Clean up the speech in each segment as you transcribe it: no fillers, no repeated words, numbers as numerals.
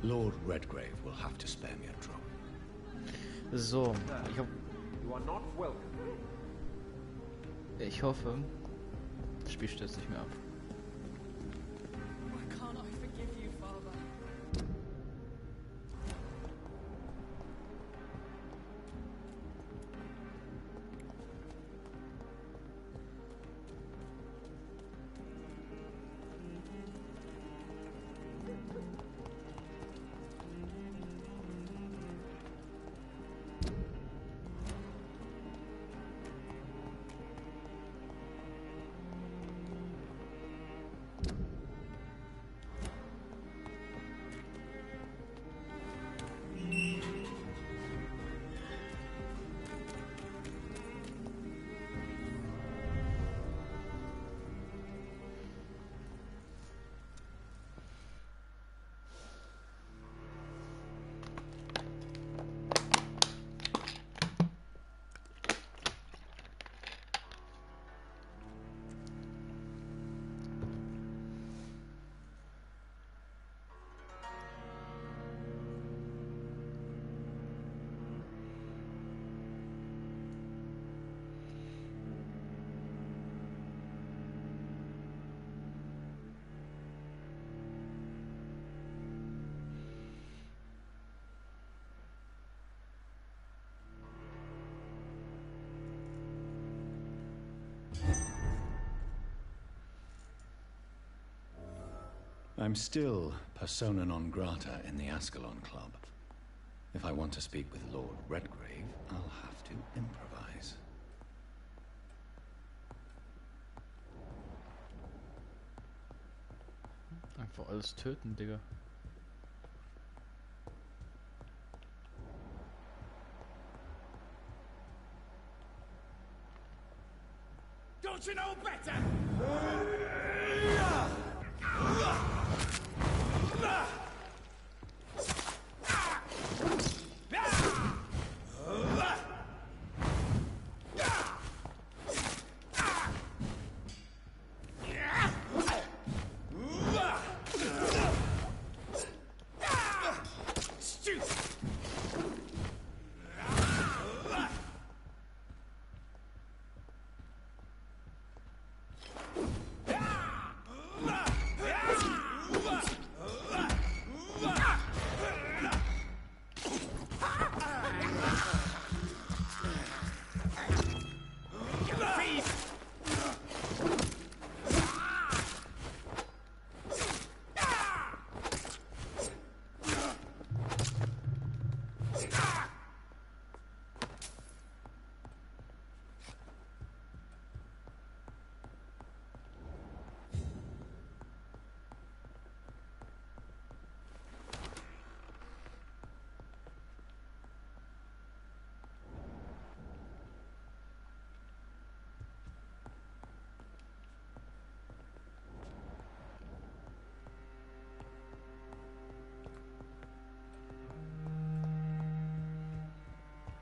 Lord Redgrave will have to spare me a drop. So, ich hoffe, das Spiel stürzt nicht mehr ab. Why can't I forgive you, Father? I'm still persona non grata in the Ascalon Club. If I want to speak with Lord Redgrave, I'll have to improvise. Einfach alles töten, Digga. Don't you know better?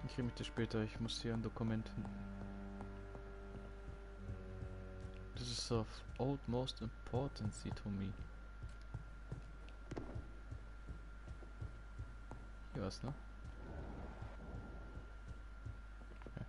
Ich rede mit dir später, ich muss hier ein Dokument hin. This is of utmost importance to me. Hier was, ne? Okay.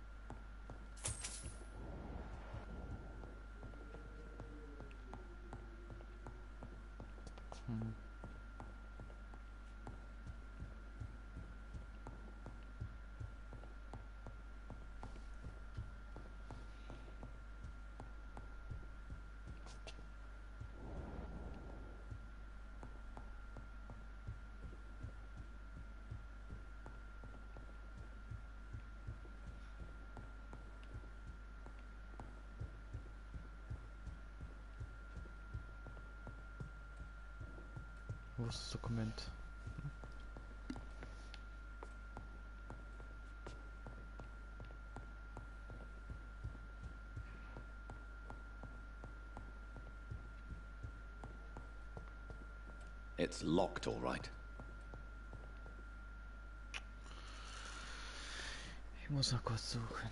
Wo ist das Dokument? It's locked, all right. Ich muss noch kurz suchen.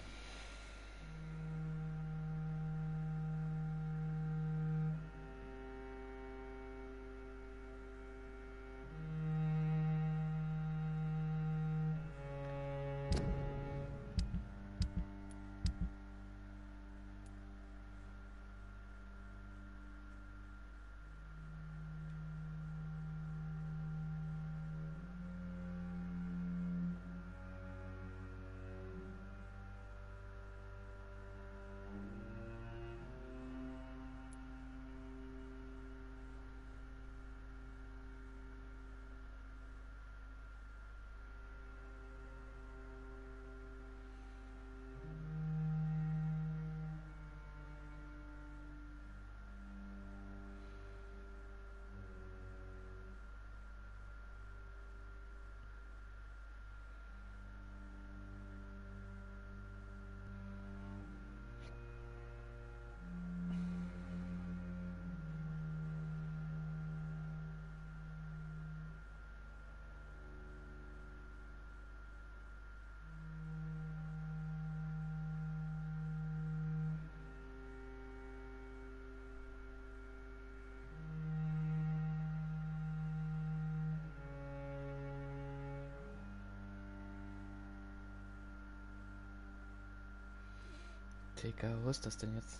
Digga, wo ist das denn jetzt?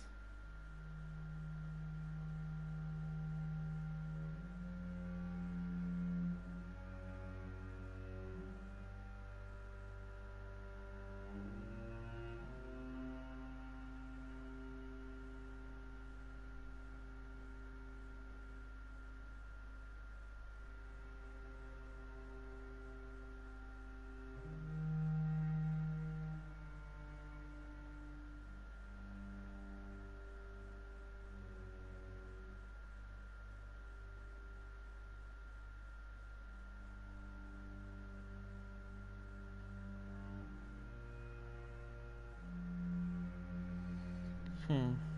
Hm.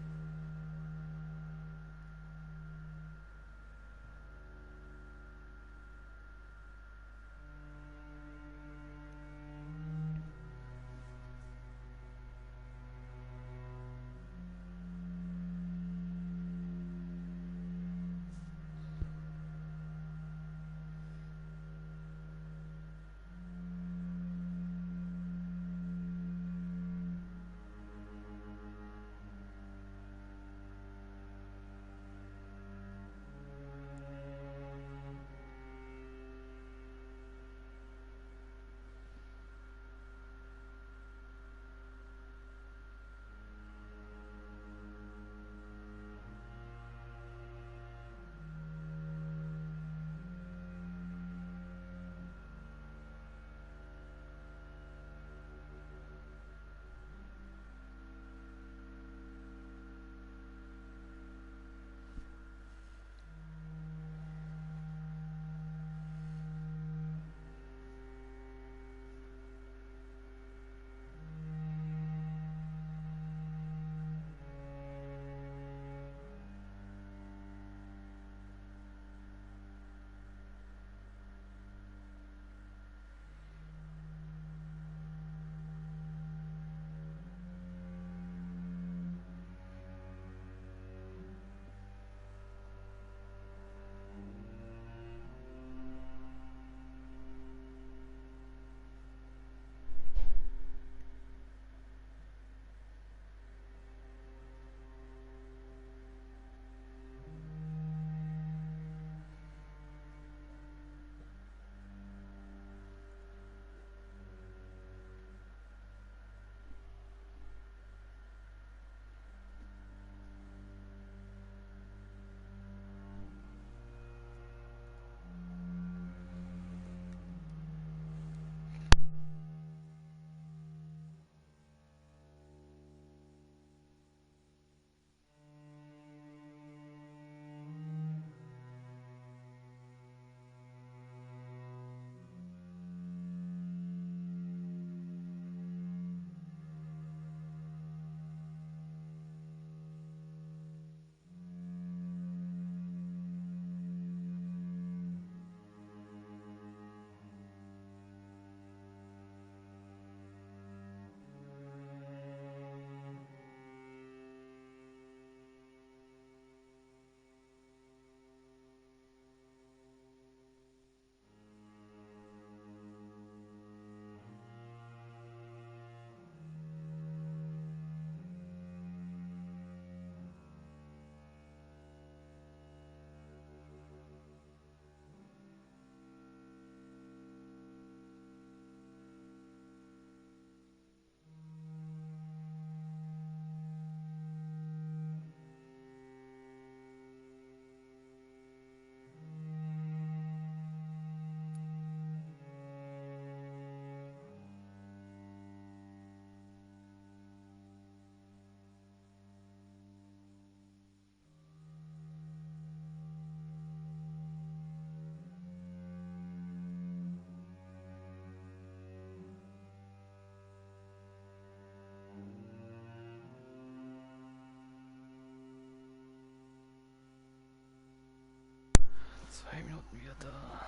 Zwei Minuten wieder da.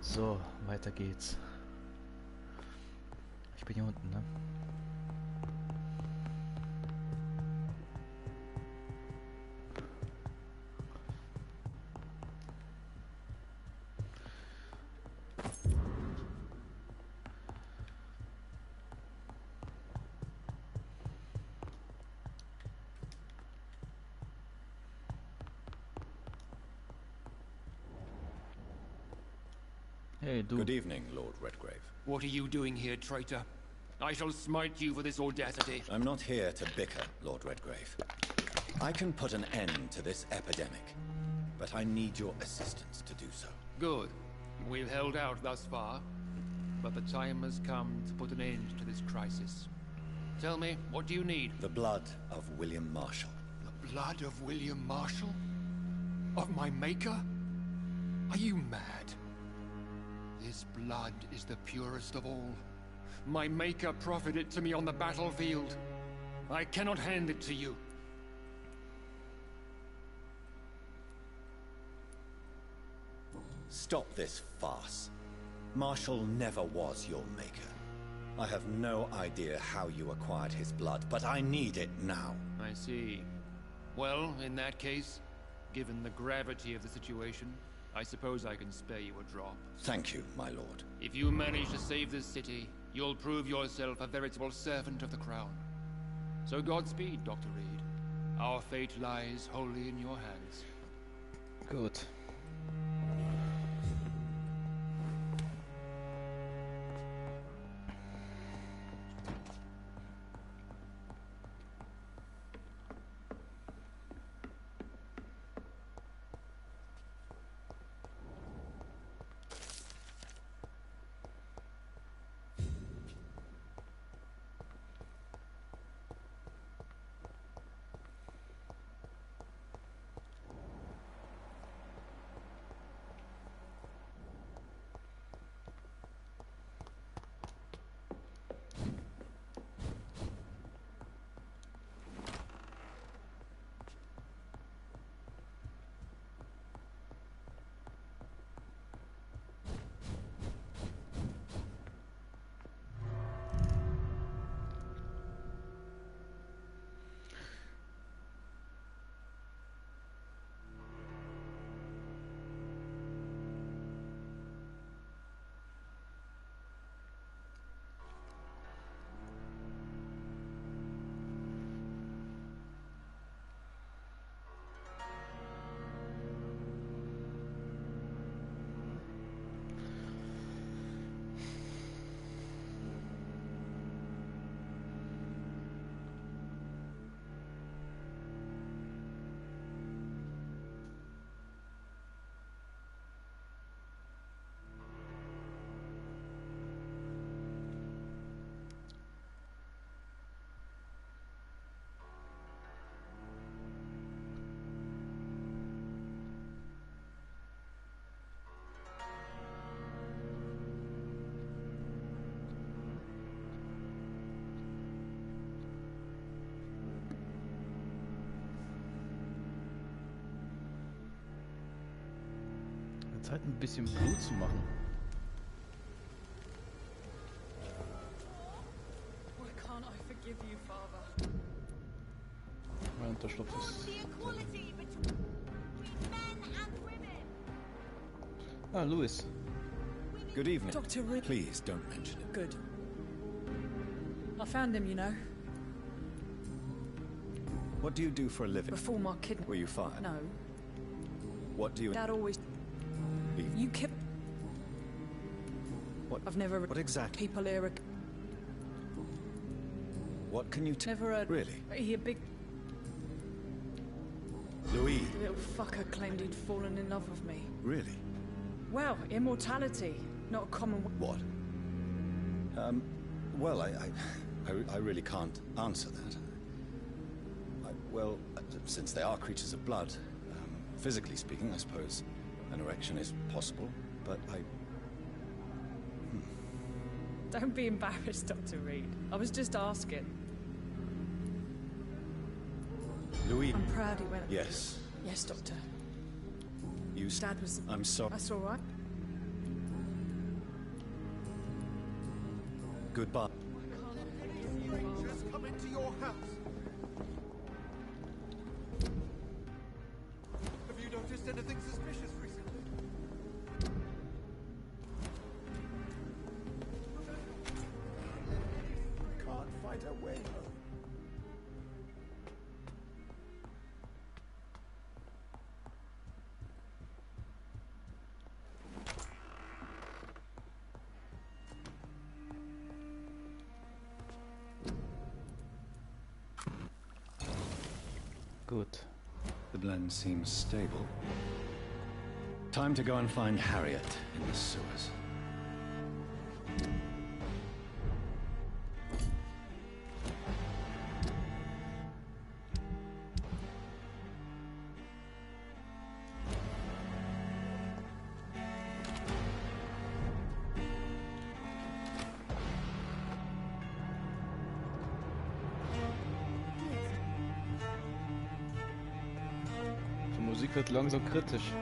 So, weiter geht's. Ich bin hier unten, ne? Hey, du. Good evening, Lord Redgrave. What are you doing here, traitor? I shall smite you for this audacity. I'm not here to bicker, Lord Redgrave. I can put an end to this epidemic, but I need your assistance to do so. Good. We've held out thus far, but the time has come to put an end to this crisis. Tell me, what do you need? The blood of William Marshall. The blood of William Marshall? Of my maker? Are you mad? This blood is the purest of all. My maker proffered it to me on the battlefield. I cannot hand it to you. Stop this farce. Marshall never was your maker. I have no idea how you acquired his blood, but I need it now. I see. Well, in that case, given the gravity of the situation, I suppose I can spare you a drop. Thank you, my lord. If you manage to save this city, you'll prove yourself a veritable servant of the crown. So Godspeed, Dr. Reed. Our fate lies wholly in your hands. Gut. Zeit, ein bisschen Blut zu machen. Why can't I forgive you, Father? Ja, und der Stoff ist... Ah, Louis. Good evening. Dr. Reed. Please don't mention it. Good. I found him, you know. What do you do for a living? Before my kidnapping. Were you fired? No. What do you... Dad always... Leave. You kept... What? I've never... What exactly? People here are... What can you tell? Never heard... Really? He a big... Louis. The little fucker claimed he'd fallen in love with me. Really? Well, immortality. Not a common... What? Well, I really can't answer that. Well, since they are creatures of blood, physically speaking, I suppose an erection is possible, but Don't be embarrassed, Dr. Reed. I was just asking. Louis... I'm proud he went... Yes. Yes, Doctor. You... Dad was... I'm sorry. That's all right. Goodbye. Just come into your house. Have you noticed anything suspicious recently? Can't find her way home. Gut. The blend seems stable. Time to go and find Harriet in the sewers. Die Musik wird langsam kritisch.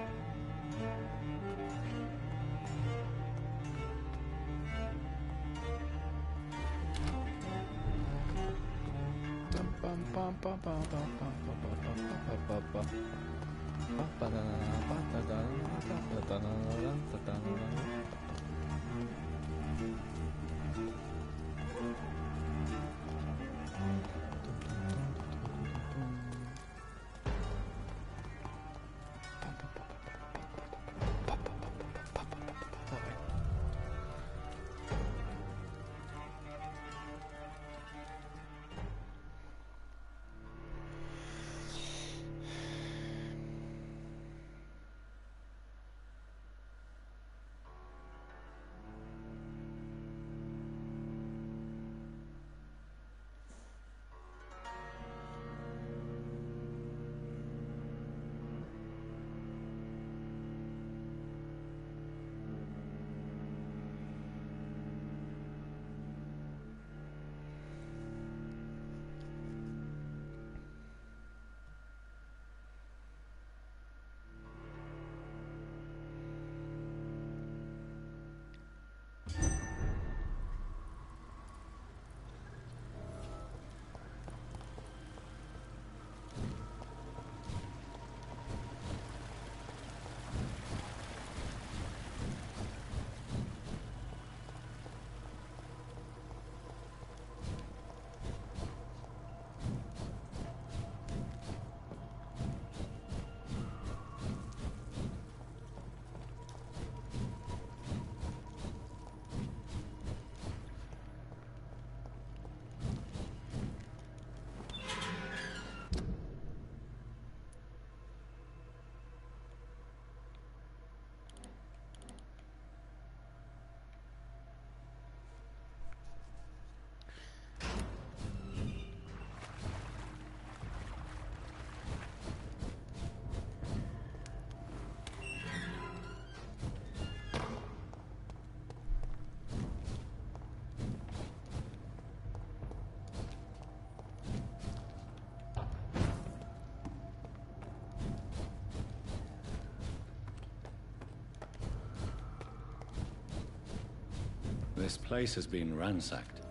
This place has been ransacked.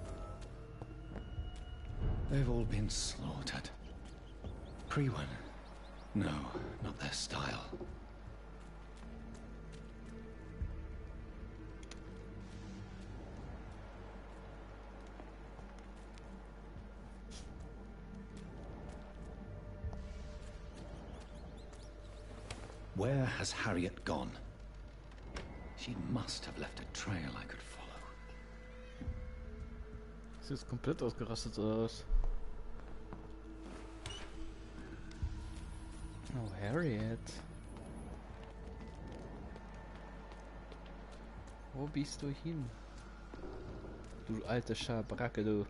They've all been slaughtered. Pre-one? No, not their style. Where has Harriet gone? She must have left a trail I could follow. Ist jetzt komplett ausgerastet oder was? Oh, Harriet. Wo bist du hin? Du alte Schabracke, du.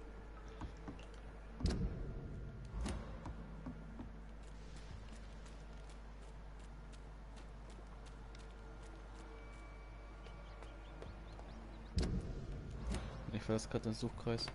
Ich war jetzt gerade im Suchkreis.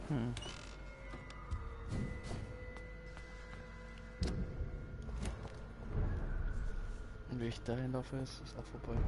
Und wie ich dahin laufe, ist auch vorbei.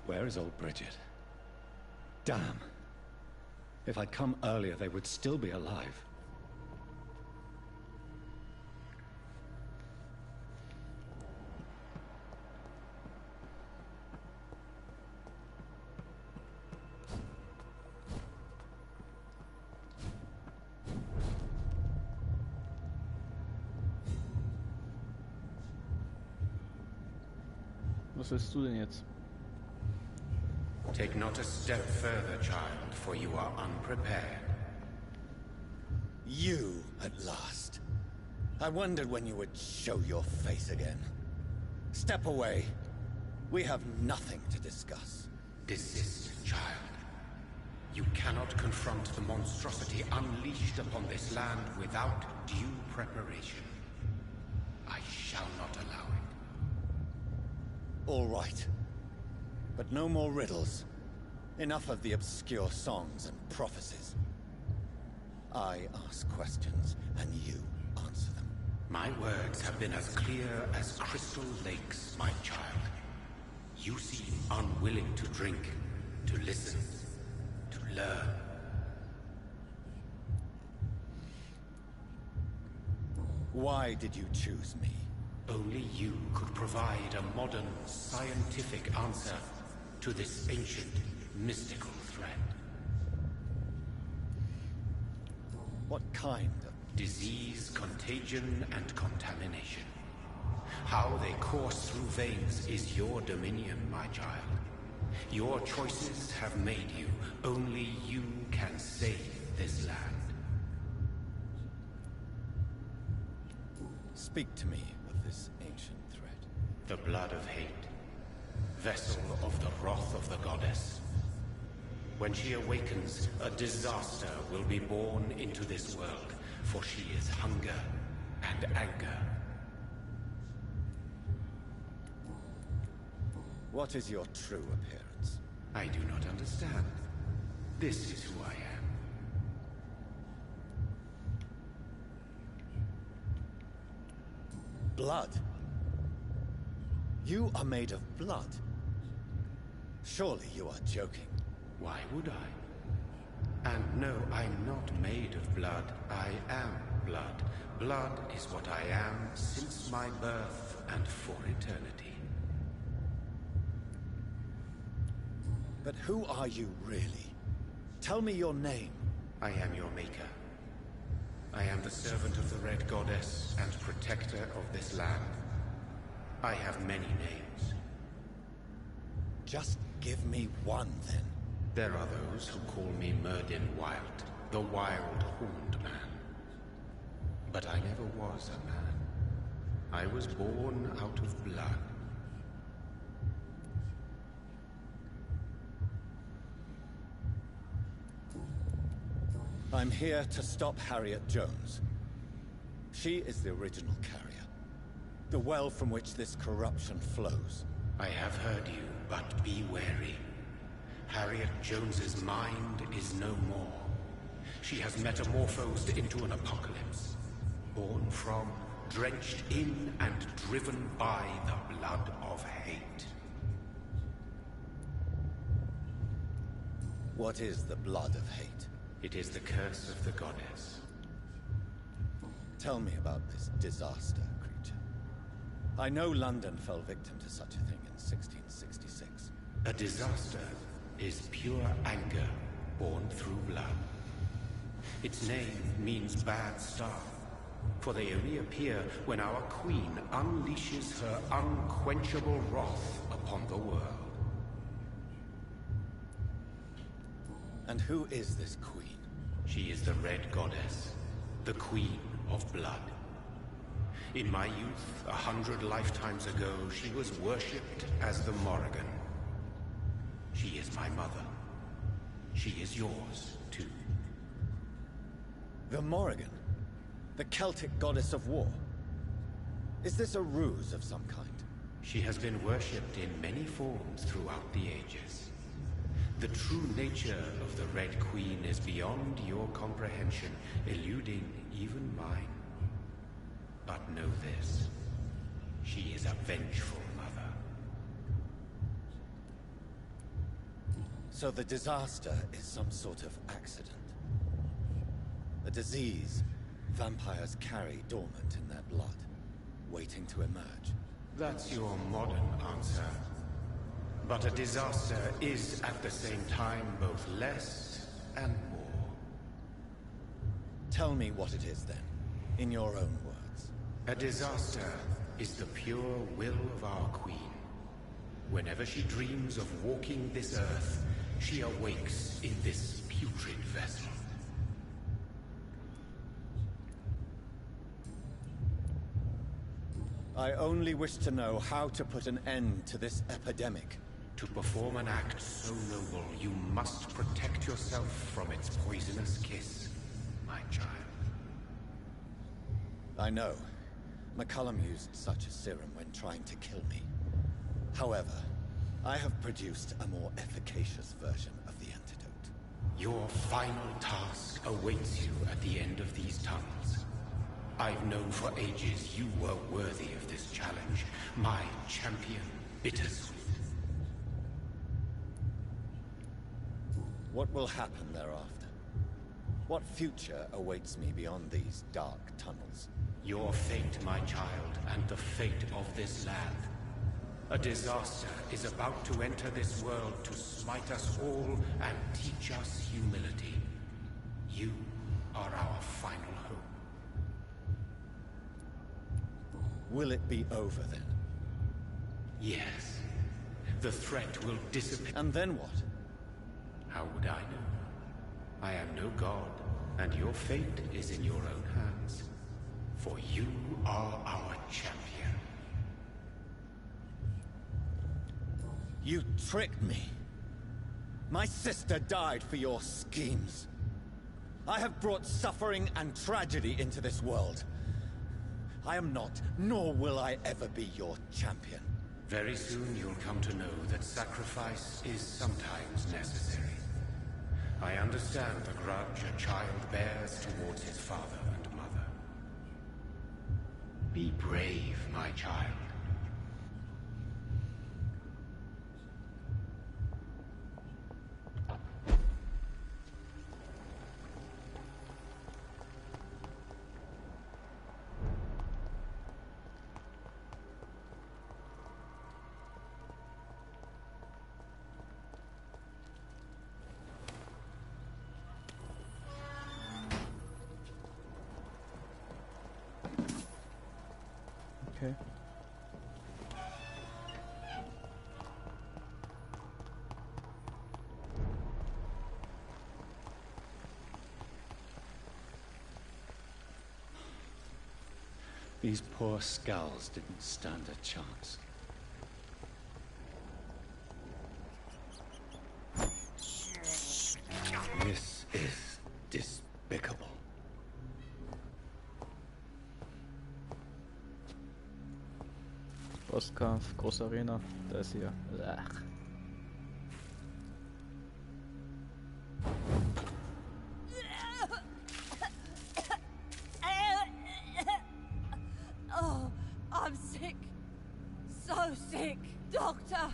Where is old Bridget? Damn. If I'd come earlier, they would still be alive. Was willst du denn jetzt? Take not a step further, child, for you are unprepared. You, at last. I wondered when you would show your face again. Step away. We have nothing to discuss. Desist, child. You cannot confront the monstrosity unleashed upon this land without due preparation. I shall not allow it. All right. But no more riddles. Enough of the obscure songs and prophecies. I ask questions, and you answer them. My words have been as clear as crystal lakes, my child. You seem unwilling to drink, to listen, to learn. Why did you choose me? Only you could provide a modern, scientific answer to this ancient, mystical threat. What kind of... Disease, contagion, and contamination. How they course through veins is your dominion, my child. Your choices have made you. Only you can save this land. Speak to me of this ancient threat. The blood of hate. Vessel of the wrath of the goddess. When she awakens, a disaster will be born into this world, for she is hunger and anger. What is your true appearance? I do not understand. This is who I am. Blood? You are made of blood. Surely you are joking. Why would I? And no, I'm not made of blood. I am blood. Blood is what I am since my birth and for eternity. But who are you really? Tell me your name. I am your maker. I am the servant of the Red Goddess and protector of this land. I have many names. Just give me one, then. There are those who call me Myrddin Wild, the Wild Horned Man. But I never was a man. I was born out of blood. I'm here to stop Harriet Jones. She is the original carrier. The well from which this corruption flows. I have heard you, but be wary. Harriet Jones's mind is no more. She has metamorphosed into an apocalypse. Born from, drenched in, and driven by the blood of hate. What is the blood of hate? It is the curse of the goddess. Tell me about this disaster, creature. I know London fell victim to such a thing in 1666. A disaster is pure anger born through blood. Its name means bad star, for they only appear when our queen unleashes her unquenchable wrath upon the world. And who is this queen? She is the Red Goddess, the Queen of Blood. In my youth, 100 lifetimes ago, she was worshipped as the Morrigan. She is my mother. She is yours, too. The Morrigan? The Celtic goddess of war? Is this a ruse of some kind? She has been worshipped in many forms throughout the ages. The true nature of the Red Queen is beyond your comprehension, eluding even mine. But know this. She is a vengeful mother. So the disaster is some sort of accident. A disease vampires carry dormant in their blood, waiting to emerge. That's your modern answer. But a disaster is at the same time both less and more. Tell me what it is then, in your own words. A disaster is the pure will of our queen. Whenever she dreams of walking this earth, she awakes in this putrid vessel. I only wish to know how to put an end to this epidemic. To perform an act so noble, you must protect yourself from its poisonous kiss, my child. I know. McCullum used such a serum when trying to kill me. However, I have produced a more efficacious version of the antidote. Your final task awaits you at the end of these tunnels. I've known for ages you were worthy of this challenge, my champion, Bittersweet. What will happen thereafter? What future awaits me beyond these dark tunnels? Your fate, my child, and the fate of this land. A disaster is about to enter this world to smite us all and teach us humility. You are our final hope. Will it be over then? Yes. The threat will dissipate. And then what? How would I know? I am no god, and your fate is in your own hands. For you are our champion. You tricked me. My sister died for your schemes. I have brought suffering and tragedy into this world. I am not, nor will I ever be your champion. Very soon you'll come to know that sacrifice is sometimes necessary. I understand the grudge a child bears towards his father and mother. Be brave, my child. Okay. These poor skulls didn't stand a chance. This is despicable. Bosskampf, große Arena, da ist hier. Ach. Oh, I'm sick. So sick. Doctor,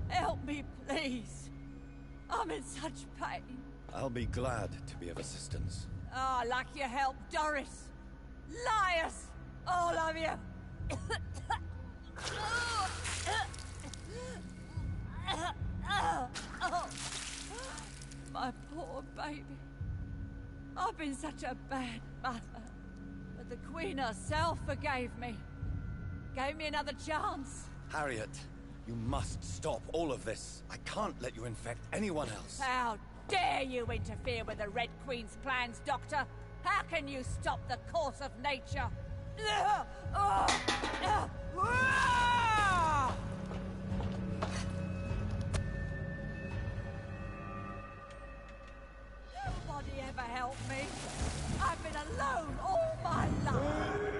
help me, please. I'm in such pain. I'll be glad to be of assistance. Ah, like your help, Doris. Liars! All of you! My poor baby. I've been such a bad mother. But the Queen herself forgave me. Gave me another chance. Harriet, you must stop all of this. I can't let you infect anyone else. How dare you interfere with the Red Queen's plans, Doctor? How can you stop the course of nature? Nobody ever helped me. I've been alone all my life.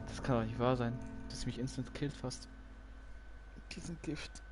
Das kann doch nicht wahr sein, dass sie mich instant killt fast. Diesen Gift.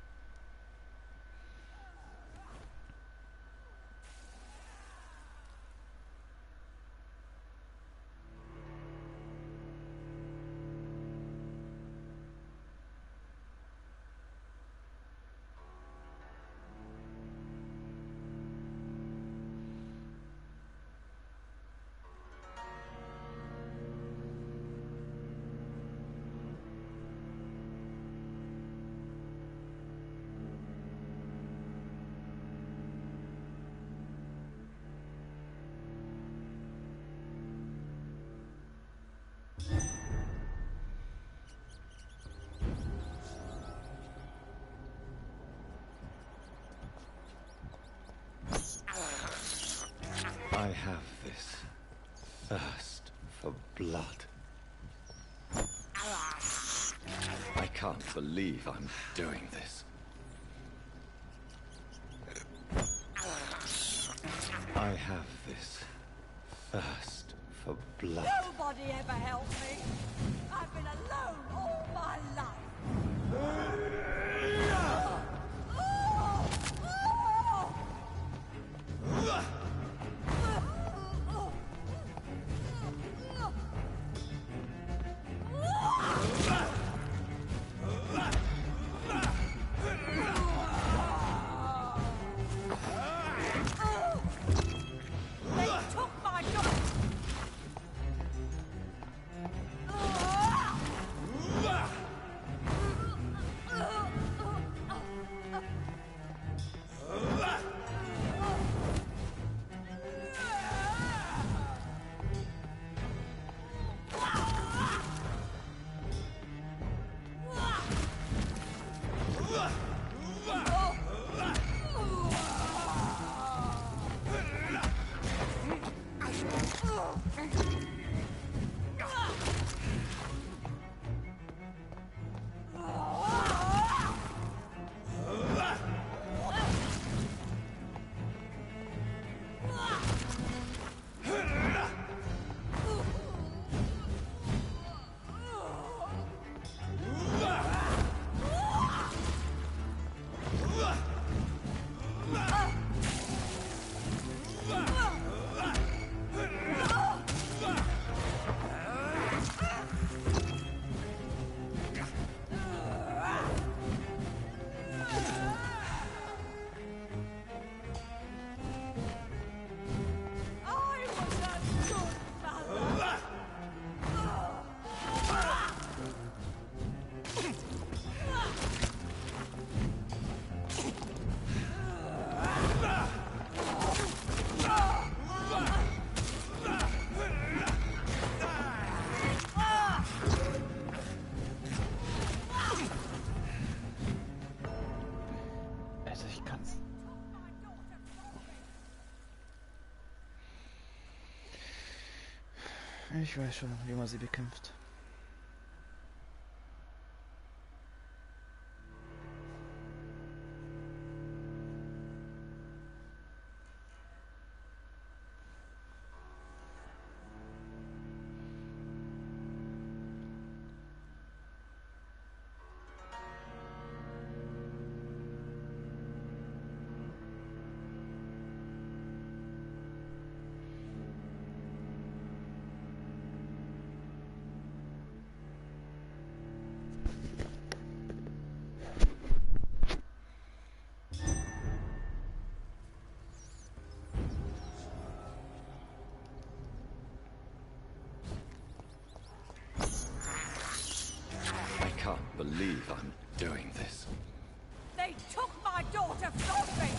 I have this thirst for blood. I can't believe I'm doing this. I have this thirst for blood. Nobody ever helped me. I've been alone all my life. Ich weiß schon, wie man sie bekämpft. I can't believe I'm doing this. They took my daughter from me!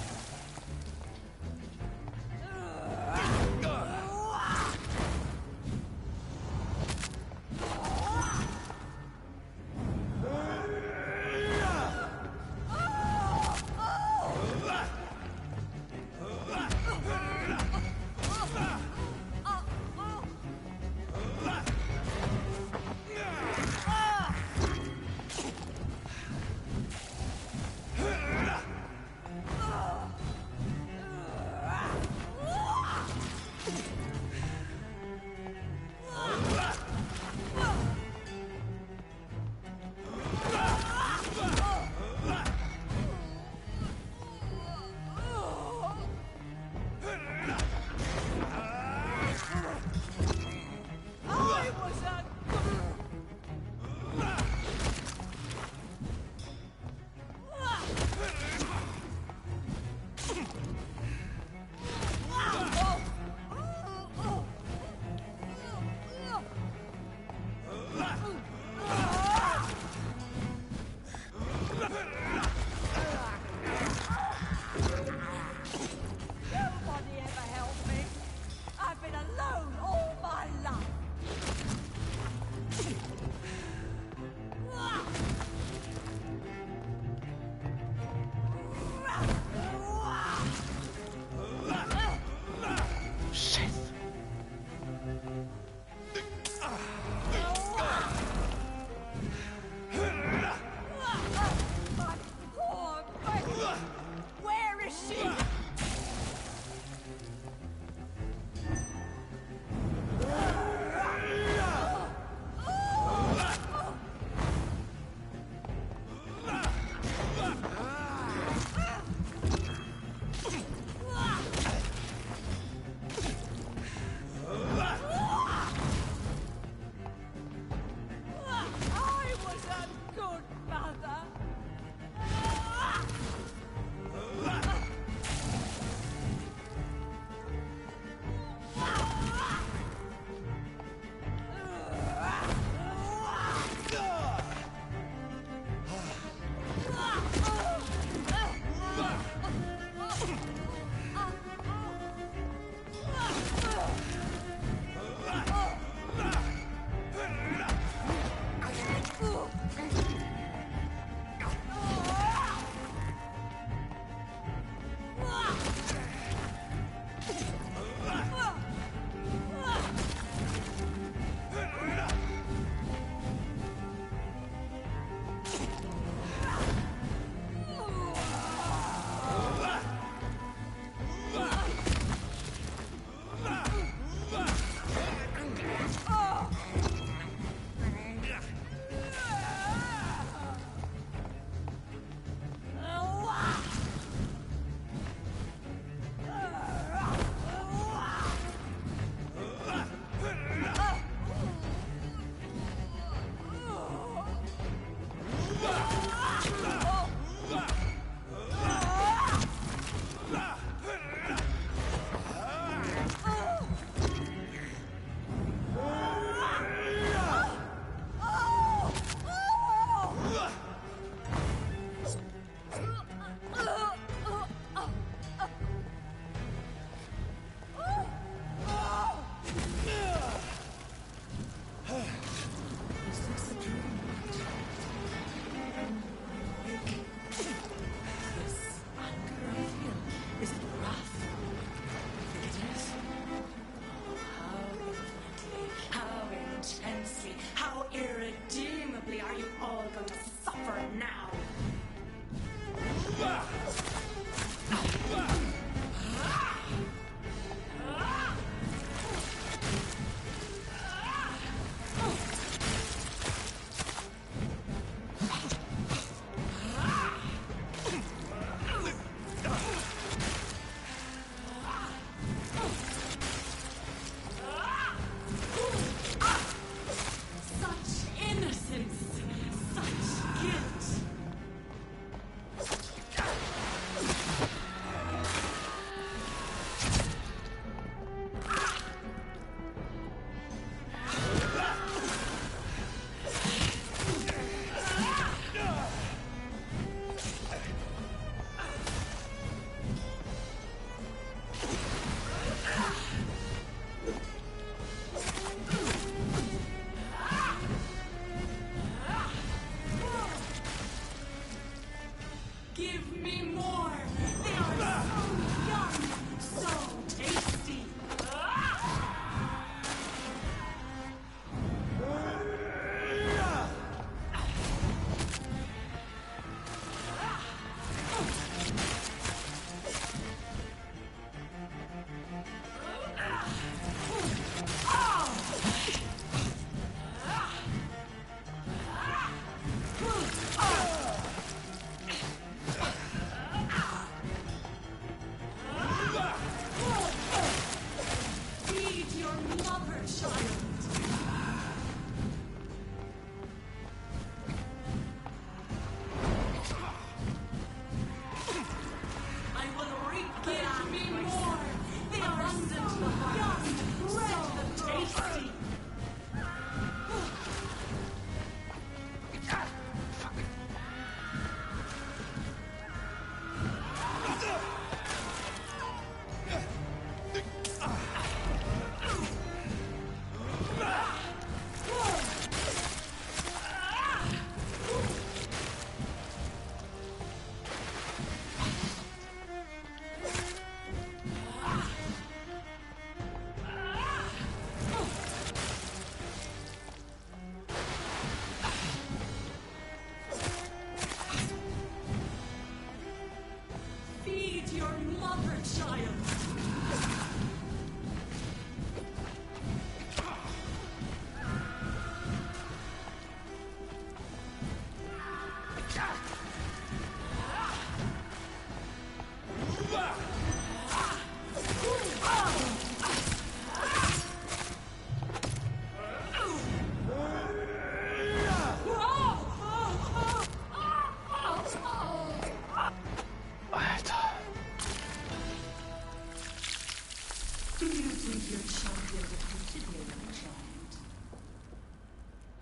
Do you think your champion defeated me when I tried?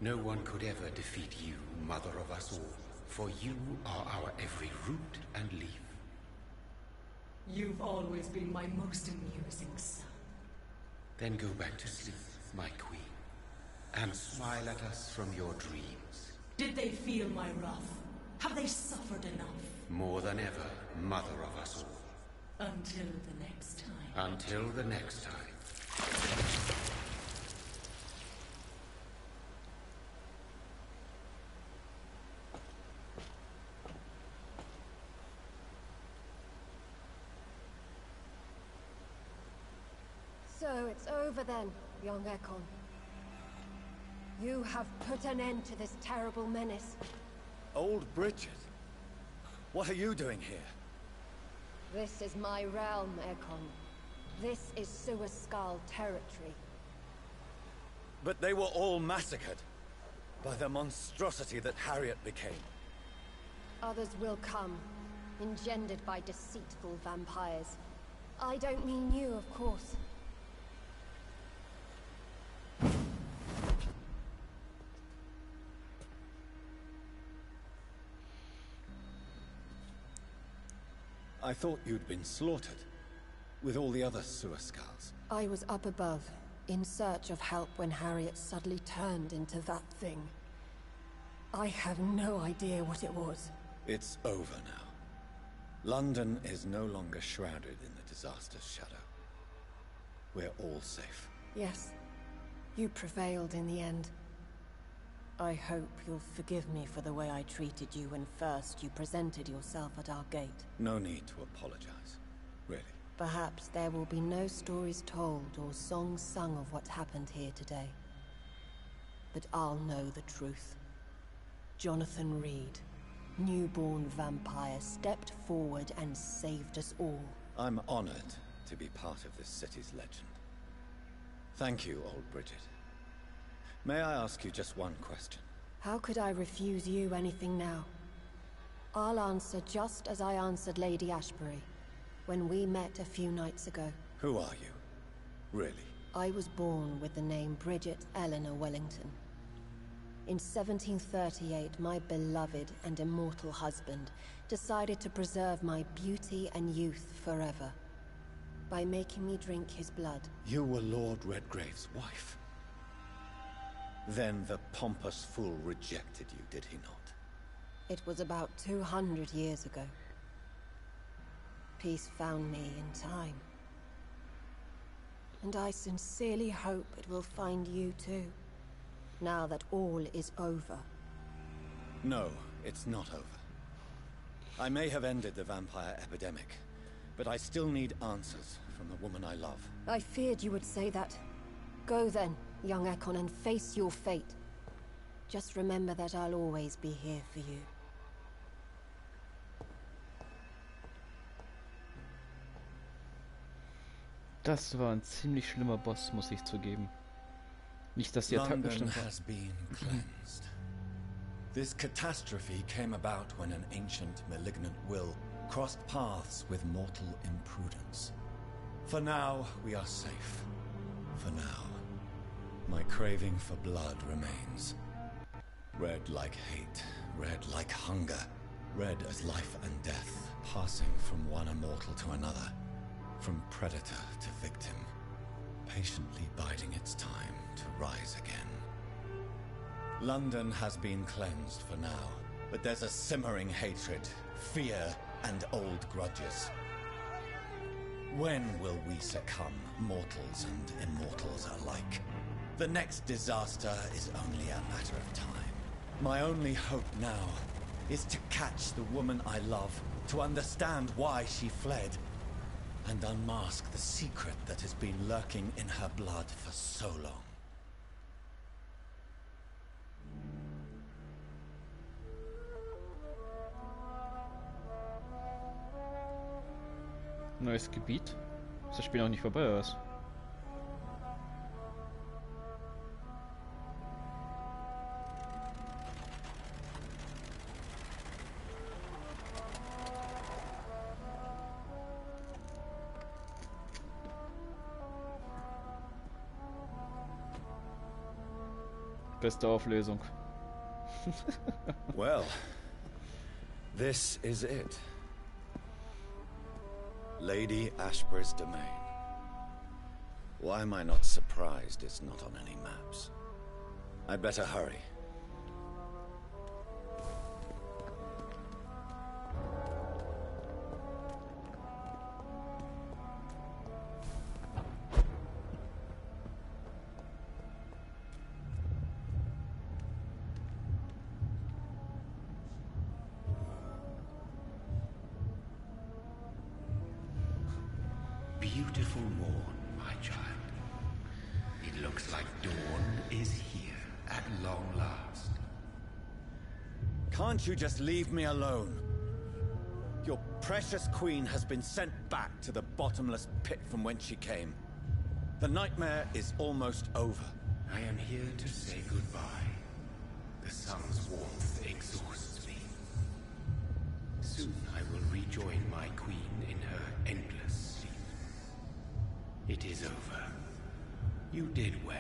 No one could ever defeat you, mother of us all, for you are our every root and leaf. You've always been my most amusing son. Then go back to sleep, my queen, and smile at us from your dreams. Did they feel my wrath? Have they suffered enough? More than ever, mother of us all. Until the next time. Until the next time. So it's over then, young Ekon. You have put an end to this terrible menace. Old Bridget? What are you doing here? This is my realm, Ekon. This is Suascal territory. But they were all massacred by the monstrosity that Harriet became. Others will come, engendered by deceitful vampires. I don't mean you, of course. I thought you'd been slaughtered, with all the other Suascals. I was up above, in search of help when Harriet suddenly turned into that thing. I have no idea what it was. It's over now. London is no longer shrouded in the disaster's shadow. We're all safe. Yes, you prevailed in the end. I hope you'll forgive me for the way I treated you when first you presented yourself at our gate. No need to apologize, really. Perhaps there will be no stories told or songs sung of what happened here today. But I'll know the truth. Jonathan Reed, newborn vampire, stepped forward and saved us all. I'm honored to be part of this city's legend. Thank you, old Bridget. May I ask you just one question? How could I refuse you anything now? I'll answer just as I answered Lady Ashbury when we met a few nights ago. Who are you? Really? I was born with the name Bridget Eleanor Wellington. In 1738, my beloved and immortal husband decided to preserve my beauty and youth forever by making me drink his blood. You were Lord Redgrave's wife? Then the pompous fool rejected you, did he not? It was about 200 years ago. Peace found me in time. And I sincerely hope it will find you too, now that all is over. No, it's not over. I may have ended the vampire epidemic, but I still need answers from the woman I love. I feared you would say that. Go then, young Ekon, and face your fate. Just remember that I'll always be here for you. Das war ein ziemlich schlimmer Boss, muss ich zugeben. Nicht, dass die Attacken London schon... has been cleansed. This catastrophe came about when an ancient, malignant will crossed paths with mortal imprudence. For now, we are safe. For now. My craving for blood remains. Red like hate, red like hunger, red as life and death, passing from one immortal to another, from predator to victim, patiently biding its time to rise again. London has been cleansed for now, but there's a simmering hatred, fear, and old grudges. When will we succumb, mortals and immortals alike? The next disaster is only a matter of time. My only hope now is to catch the woman I love, to understand why she fled, and unmask the secret that has been lurking in her blood for so long. Neues Gebiet? Ist das Spiel noch nicht vorbei, oder was? Beste Auflösung. Well, this is it. Lady Ashbur's domain. Why am I not surprised it's not on any maps? I'd better hurry. Beautiful morn, my child. It looks like dawn is here at long last. Can't you just leave me alone? Your precious queen has been sent back to the bottomless pit from whence she came. The nightmare is almost over. I am here to say goodbye. The sun's warmth exhausts me. Soon I will rejoin my queen in her endless sleep. It is over. You did well.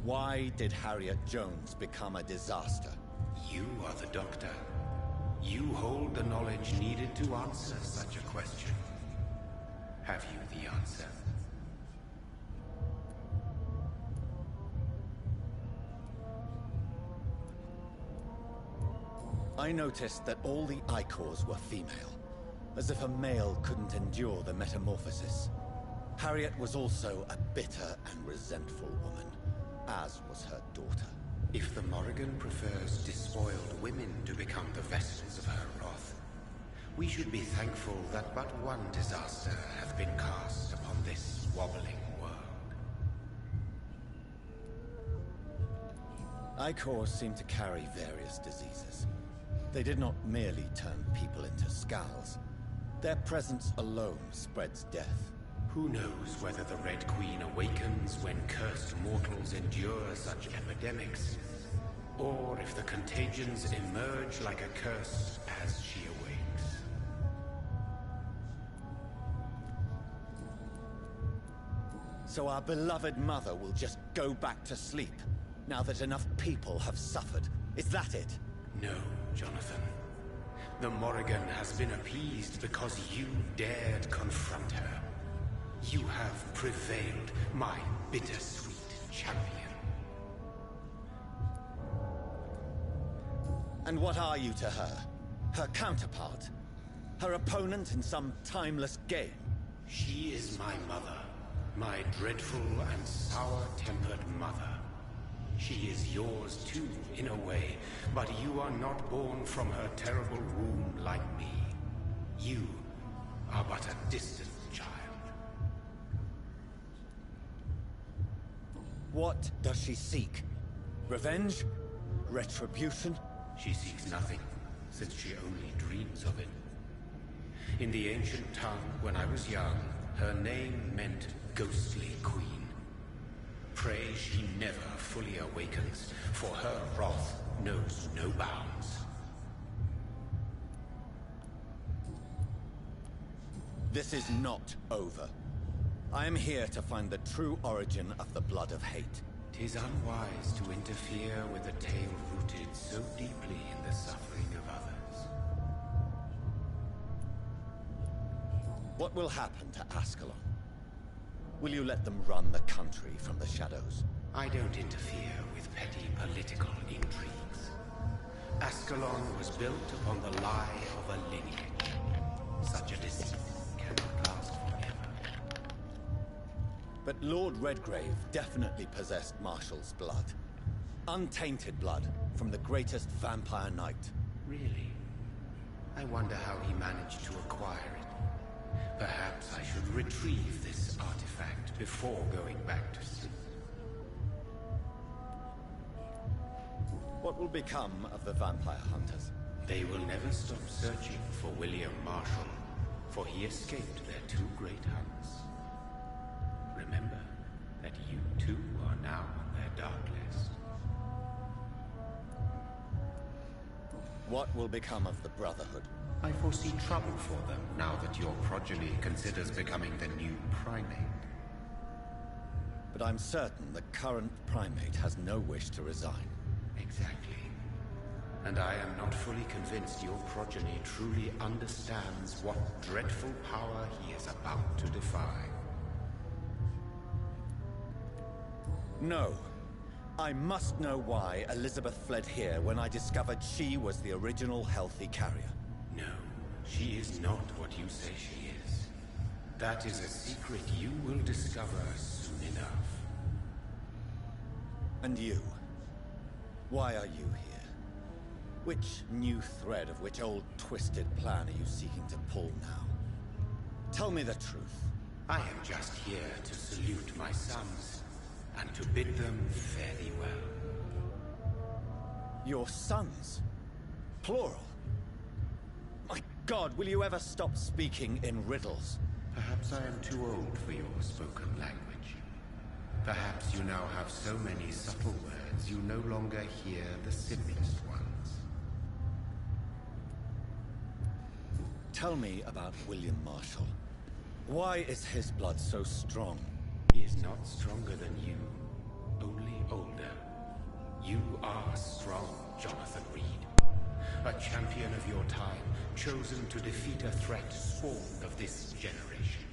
Why did Harriet Jones become a disaster? You are the doctor. You hold the knowledge needed to answer such a question. Have you the answer? I noticed that all the Icors were female, as if a male couldn't endure the metamorphosis. Harriet was also a bitter and resentful woman, as was her daughter. If the Morrigan prefers despoiled women to become the vessels of her wrath, we should be thankful that but one disaster hath been cast upon this wobbling world. Icors seem to carry various diseases. They did not merely turn people into skulls. Their presence alone spreads death. Who knows whether the Red Queen awakens when cursed mortals endure such epidemics, or if the contagions emerge like a curse as she awakes. So our beloved mother will just go back to sleep, now that enough people have suffered. Is that it? No, Jonathan. The Morrigan has been appeased because you dared confront her. You have prevailed, my bittersweet champion. And what are you to her? Her counterpart? Her opponent in some timeless game? She is my mother. My dreadful and sour-tempered mother. She is yours too, in a way, but you are not born from her terrible womb like me. You are but a distant child. What does she seek? Revenge? Retribution? She seeks nothing, since she only dreams of it. In the ancient tongue, when I was young, her name meant ghostly queen. Pray she never fully awakens, for her wrath knows no bounds. This is not over. I am here to find the true origin of the blood of hate. 'Tis unwise to interfere with a tale rooted so deeply in the suffering of others. What will happen to Ascalon? Will you let them run the country from the shadows? I don't interfere with petty political intrigues. Ascalon was built upon the lie of a lineage. Such a deceit cannot last forever. But Lord Redgrave definitely possessed Marshall's blood. Untainted blood from the greatest vampire knight. Really? I wonder how he managed to acquire it. Perhaps I should retrieve this artifact before going back to sleep. What will become of the vampire hunters? They will never stop searching for William Marshall, for he escaped their two great hunts. Remember that you too are now on their dark list. What will become of the Brotherhood? I foresee trouble for them now that your progeny considers becoming the new primate. but I'm certain the current primate has no wish to resign. Exactly. And I am not fully convinced your progeny truly understands what dreadful power he is about to defy. No. I must know why Elizabeth fled here when I discovered she was the original healthy carrier. No, she is not what you say she is. That is a secret you will discover soon enough. And you? Why are you here? Which new thread of which old twisted plan are you seeking to pull now? Tell me the truth. I am just here to salute my sons, and to bid them fare thee well. Your sons? Plural? My God, will you ever stop speaking in riddles? Perhaps I am too old for your spoken language. Perhaps you now have so many subtle words you no longer hear the simplest ones. Tell me about William Marshall. Why is his blood so strong? He is not stronger than you, only older. You are strong, Jonathan Reed. A champion of your time, chosen to defeat a threat spawned of this generation.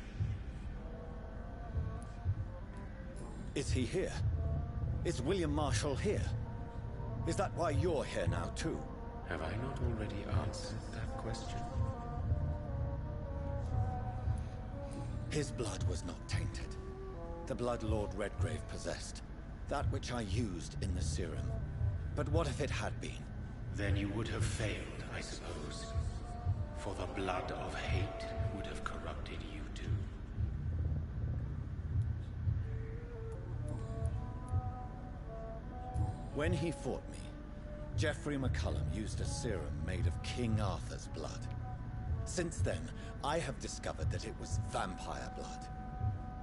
Is he here? Is William Marshall here? Is that why you're here now, too? Have I not already answered that question? His blood was not tainted. The blood Lord Redgrave possessed. That which I used in the serum. But what if it had been? Then you would have failed, I suppose. For the blood of hate would have corrupted you too. When he fought me, Geoffrey McCullum used a serum made of King Arthur's blood. Since then, I have discovered that it was vampire blood.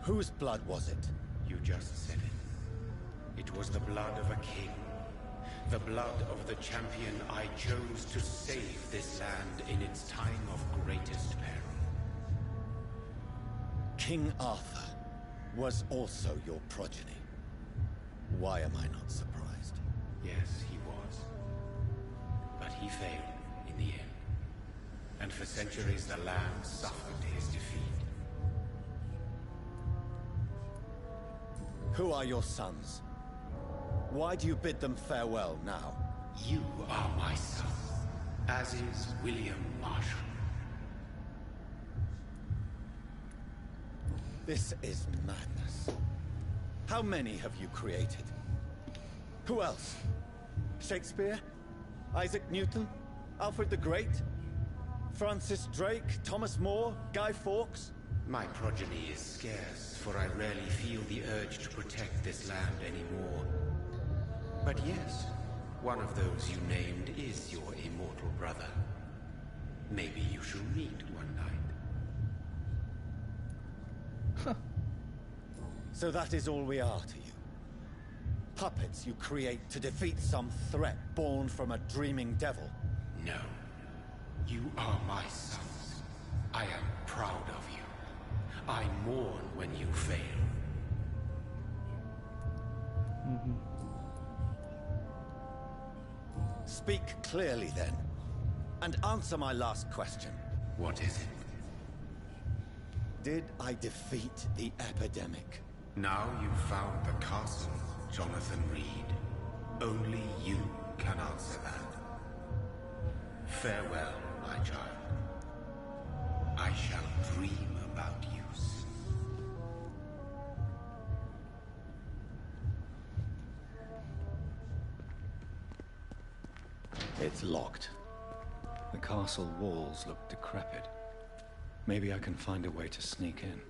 Whose blood was it? You just said it. It was the blood of a king. The blood of the champion I chose to save this land in its time of greatest peril. King Arthur was also your progeny. Why am I not surprised? Yes, he was. But he failed in the end. And for centuries the land suffered his defeat. Who are your sons? Why do you bid them farewell now? You are my son, as is William Marshall. This is madness. How many have you created? Who else? Shakespeare? Isaac Newton? Alfred the Great? Francis Drake? Thomas More? Guy Fawkes? My progeny is scarce, for I rarely feel the urge to protect this land anymore. But yes, one of those you named is your immortal brother. Maybe you shall meet one night. So that is all we are to you? Puppets you create to defeat some threat born from a dreaming devil? No. You are my sons. I am proud of you. I mourn when you fail. Speak clearly then, and answer my last question. What is it? Did I defeat the epidemic? Now you've found the castle, Jonathan Reed. Only you can answer that. Farewell, my child. I shall dream about you soon. It's locked. The castle walls look decrepit. Maybe I can find a way to sneak in.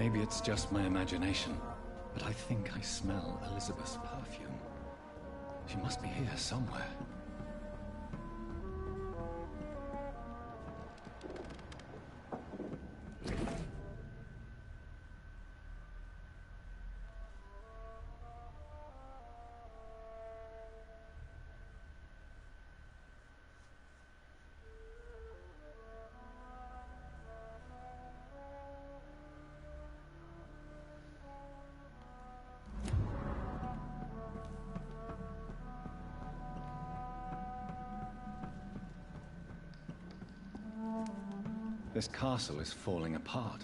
Maybe it's just my imagination, but I think I smell Elizabeth's perfume. She must be here somewhere. This castle is falling apart.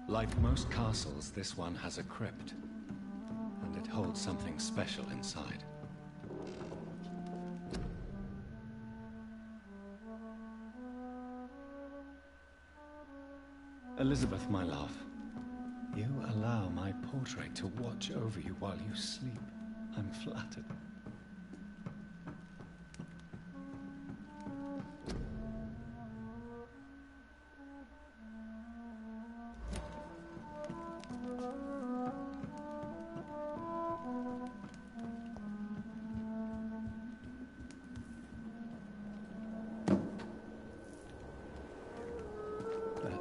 Like most castles, this one has a crypt, and it holds something special inside. Elizabeth, my love, you allow my portrait to watch over you while you sleep. I'm flattered.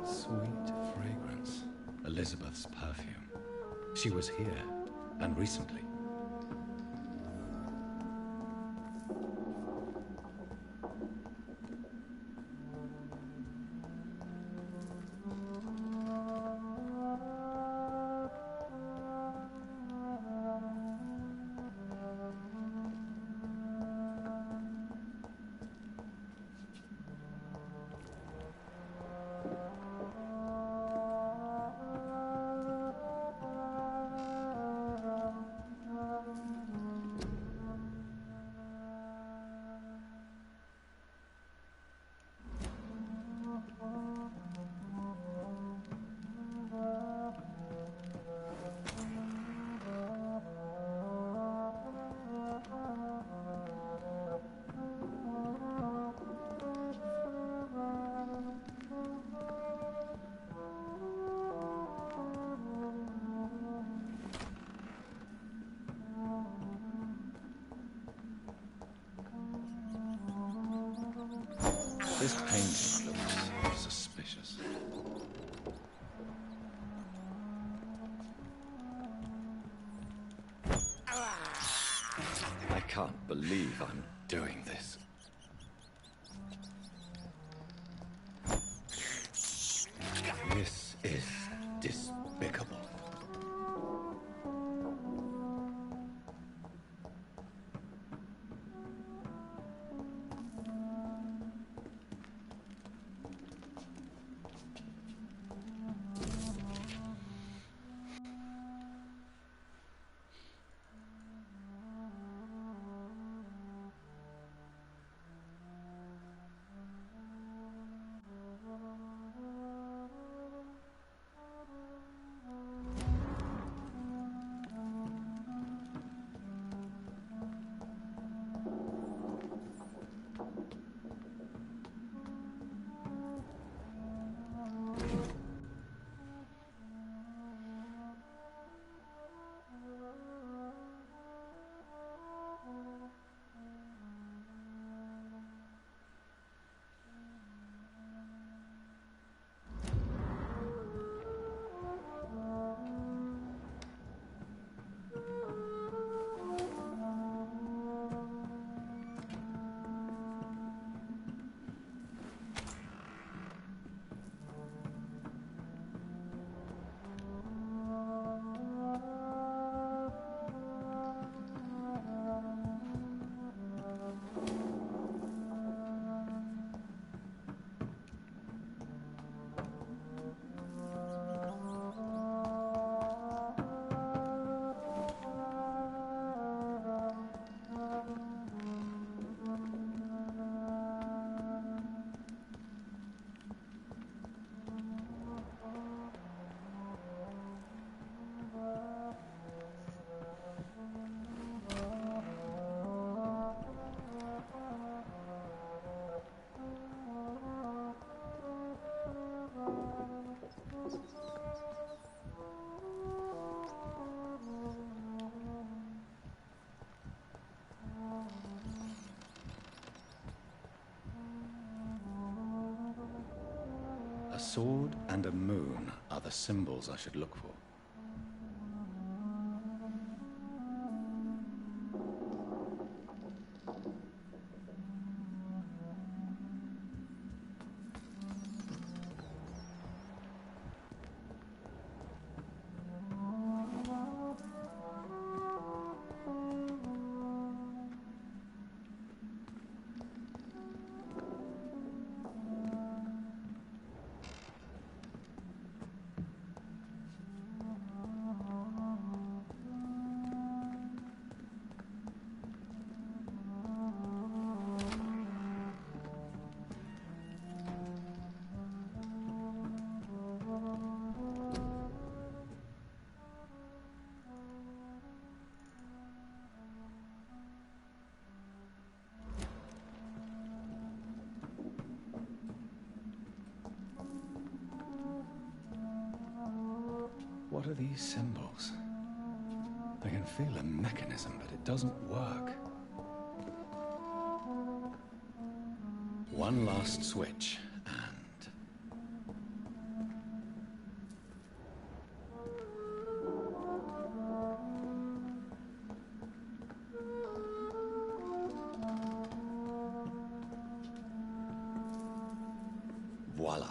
Sweet fragrance. Elizabeth's perfume. She was here, and recently. This painting looks suspicious. I can't believe I'm doing this. This is despicable. sword and a moon are the symbols I should look for. What are these symbols? I can feel a mechanism, but it doesn't work. One last switch, and... voila.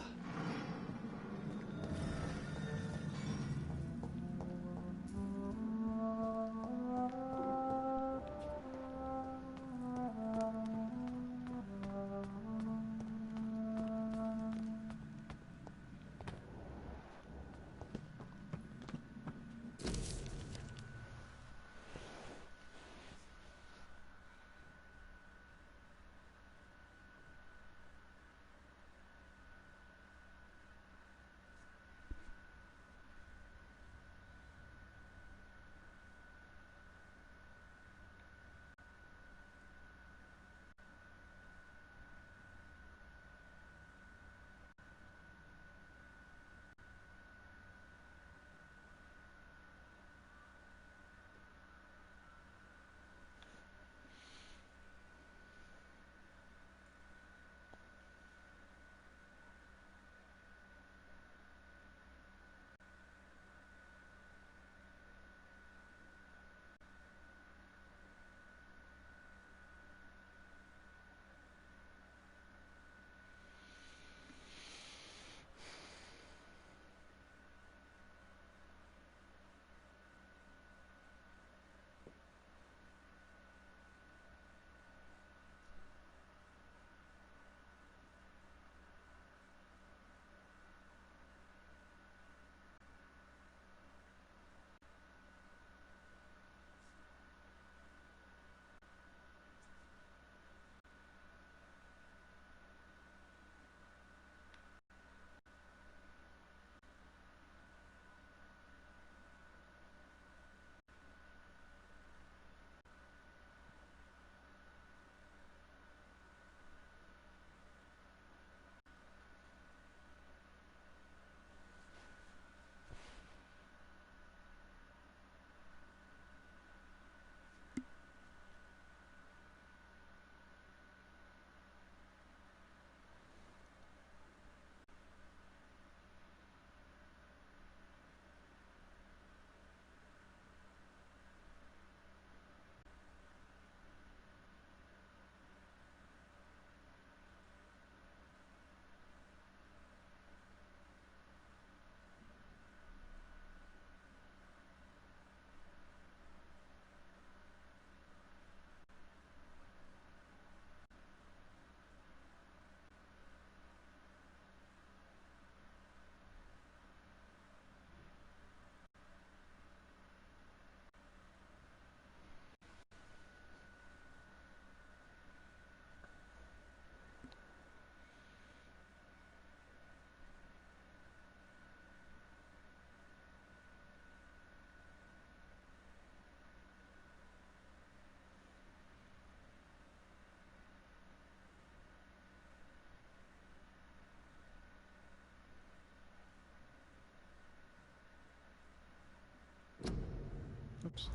Oops.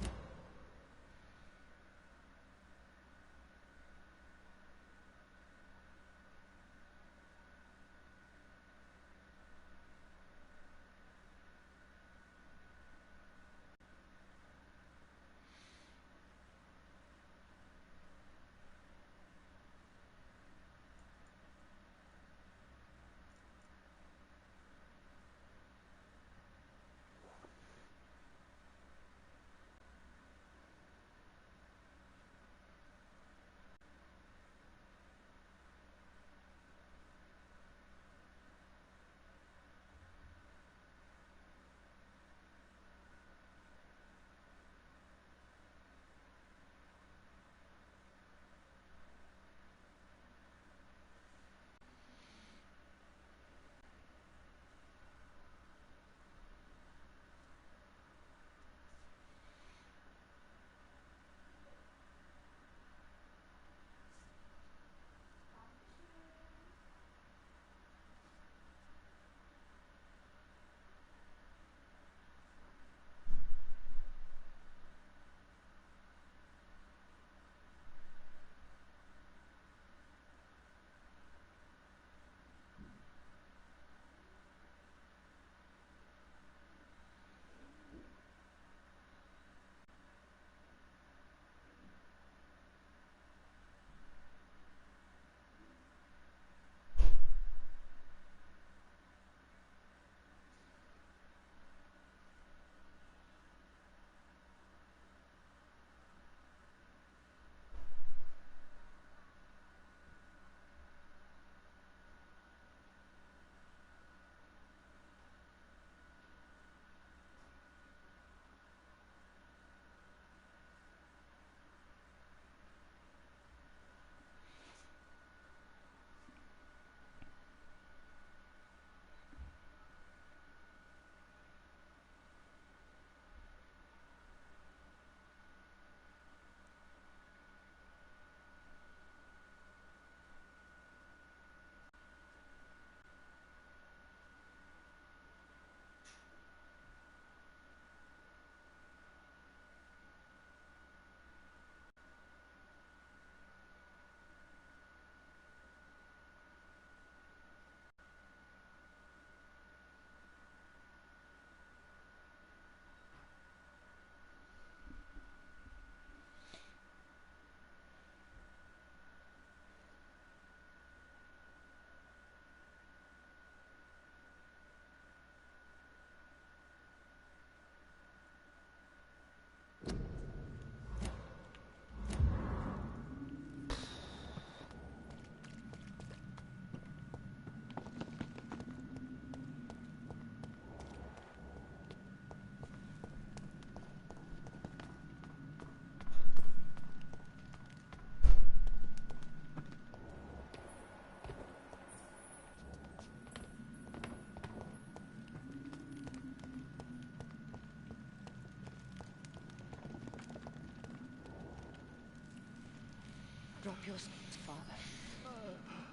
Drop your swords, Father.